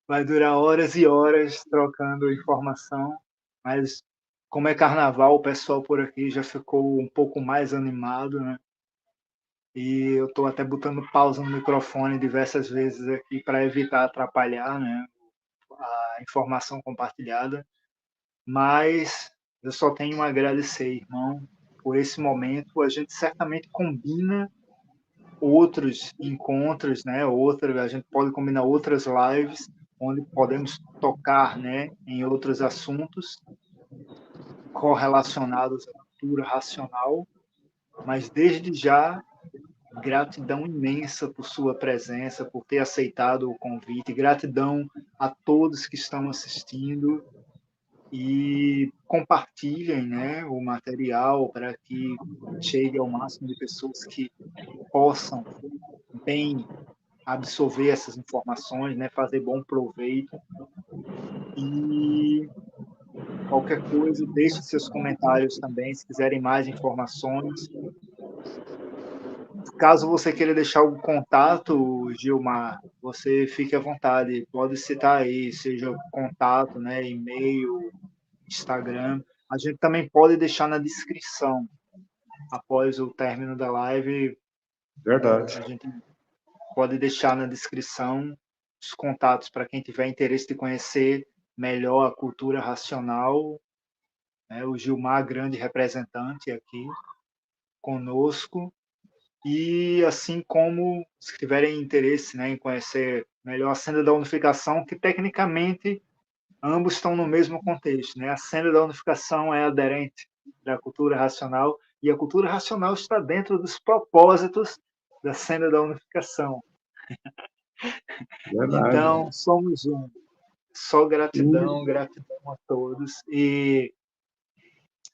vai durar horas e horas trocando informação, mas como é carnaval, o pessoal por aqui já ficou um pouco mais animado, né? E eu estou até botando pausa no microfone diversas vezes aqui para evitar atrapalhar, né, a informação compartilhada. Mas eu só tenho a agradecer, irmão, por esse momento. A gente certamente combina outros encontros, né? A gente pode combinar outras lives onde podemos tocar, né, em outros assuntos correlacionados à cultura racional, mas desde já gratidão imensa por sua presença, por ter aceitado o convite, gratidão a todos que estão assistindo e compartilhem, né, o material para que chegue ao máximo de pessoas que possam bem absorver essas informações, né, fazer bom proveito. E qualquer coisa, deixe seus comentários também, se quiserem mais informações. Caso você queira deixar algum contato, Gilmar, você fique à vontade, pode citar aí, seja contato, né, e-mail, Instagram. A gente também pode deixar na descrição, após o término da live, Verdade. a gente pode deixar na descrição os contatos para quem tiver interesse de conhecer melhor a cultura racional, né? O Gilmar, grande representante aqui conosco, e assim como se tiverem interesse, né, em conhecer melhor a Senda da Unificação, que tecnicamente ambos estão no mesmo contexto, né? A Senda da Unificação é aderente da cultura racional e a cultura racional está dentro dos propósitos da Senda da Unificação. Verdade. Então, somos um. Só gratidão, gratidão a todos e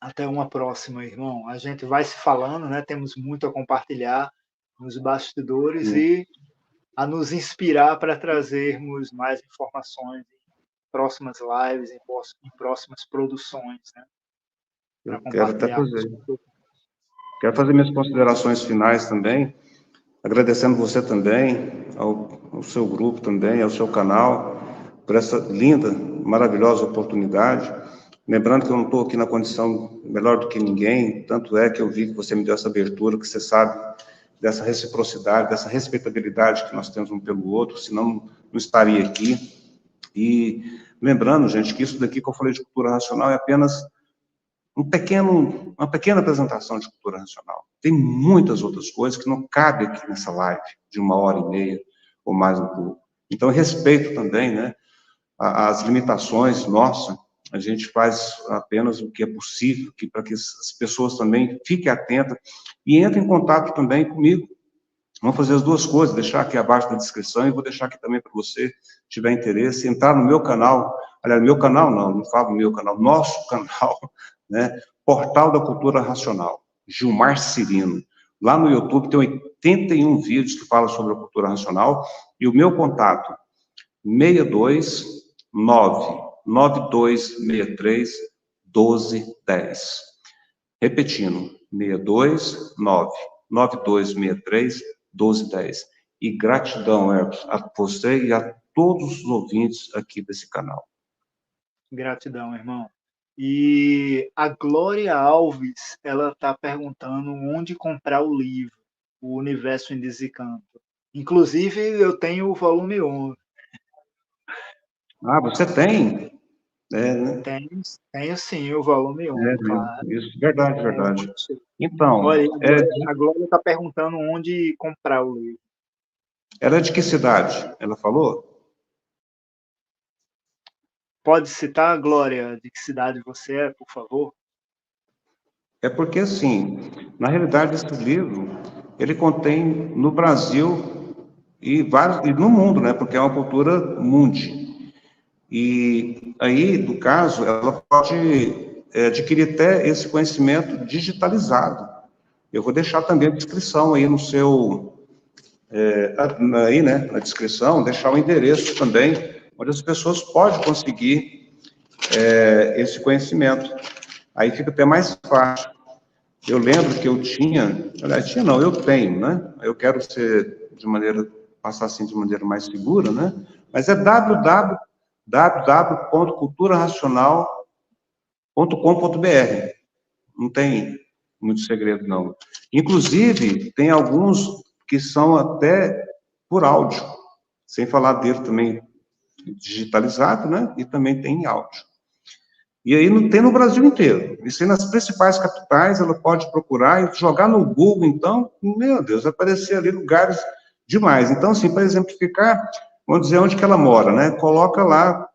até uma próxima, irmão. A gente vai se falando, né? Temos muito a compartilhar nos bastidores e a nos inspirar para trazermos mais informações em próximas lives, em próximas produções, né? Eu quero até Compartilharmos. quero fazer minhas considerações finais também, agradecendo você também, ao seu grupo também, ao seu canal, por essa linda, maravilhosa oportunidade. Lembrando que eu não estou aqui na condição melhor do que ninguém, tanto é que eu vi que você me deu essa abertura, que você sabe dessa reciprocidade, dessa respeitabilidade que nós temos um pelo outro, senão não estaria aqui. E lembrando, gente, que isso daqui que eu falei de cultura racional é apenas uma pequena apresentação de cultura racional. Tem muitas outras coisas que não cabem aqui nessa live de 1h30 ou mais um pouco. Então, eu respeito também, né, as limitações nossas, a gente faz apenas o que é possível, para que as pessoas também fiquem atentas e entrem em contato também comigo. Vamos fazer as duas coisas, deixar aqui abaixo na descrição e vou deixar aqui também para você, se tiver interesse, entrar no meu canal, aliás, meu canal não falo meu canal, nosso canal, né? Portal da Cultura Racional, Gilmar Cirino. Lá no YouTube tem 81 vídeos que falam sobre a cultura racional e o meu contato, 629-9263-1210. Repetindo, 629-9263-1210. E gratidão, Hermes, a você e a todos os ouvintes aqui desse canal. Gratidão, irmão. E a Glória Alves, ela está perguntando onde comprar o livro, O Universo em Desencanto. Inclusive, eu tenho o volume 11. Ah, você tem? Né? Tenho sim, o volume 11, claro. Isso, verdade. Então, olha, a Glória está perguntando onde comprar o livro. Ela é de que cidade? Ela falou? Pode citar, Glória, de que cidade você é, por favor? É porque, assim, na realidade, esse livro, ele contém no Brasil e no mundo, né? Porque é uma cultura mundi. E aí, no caso, ela pode adquirir até esse conhecimento digitalizado. Eu vou deixar também a descrição aí no seu... aí, né, na descrição, deixar o endereço também, onde as pessoas podem conseguir esse conhecimento. Aí fica até mais fácil. Eu lembro que eu eu tenho, né? Eu quero passar assim de maneira mais segura, né? Mas é www.culturaracional.com.br. Não tem muito segredo, não. Inclusive, tem alguns que são até por áudio, sem falar dele também digitalizado, né? E também tem em áudio. E aí não tem no Brasil inteiro. Isso aí nas principais capitais, ela pode procurar e jogar no Google, então, meu Deus, vai aparecer ali lugares demais. Então, assim, para exemplificar, vamos dizer onde que ela mora, né? Coloca lá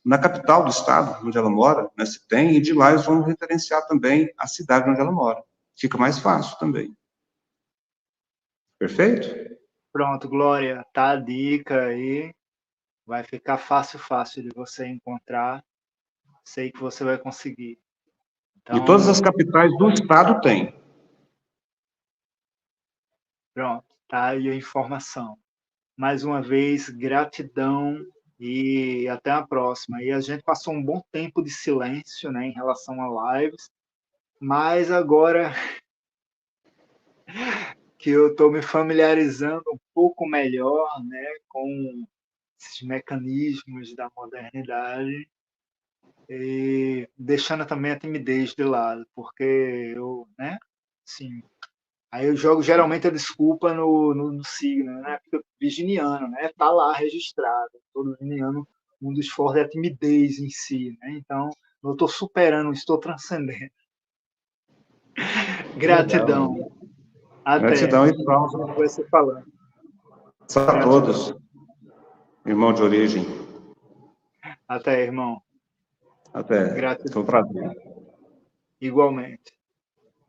na capital do estado onde ela mora, né, se tem, e de lá eles vão referenciar também a cidade onde ela mora. Fica mais fácil também. Perfeito? Pronto, Glória, tá a dica aí. Vai ficar fácil de você encontrar. Sei que você vai conseguir. Então, E todas as capitais do estado tem. Pronto, tá aí a informação. Mais uma vez, gratidão e até a próxima. E a gente passou um bom tempo de silêncio, né, em relação a lives, mas agora que eu estou me familiarizando um pouco melhor, né, com esses mecanismos da modernidade, e deixando também a timidez de lado, porque eu, né, assim, aí eu jogo geralmente a desculpa no signo, né, porque virginiano, né, tá lá registrado, todo virginiano, um dos fortes é a timidez em si, né, então eu estou superando, estou transcendendo. Gratidão. Legal. Até. Gratidão e A gente vai se falando. salve a todos, irmão de origem. Até, irmão. Até. Gratidão. Foi um prazer. Igualmente.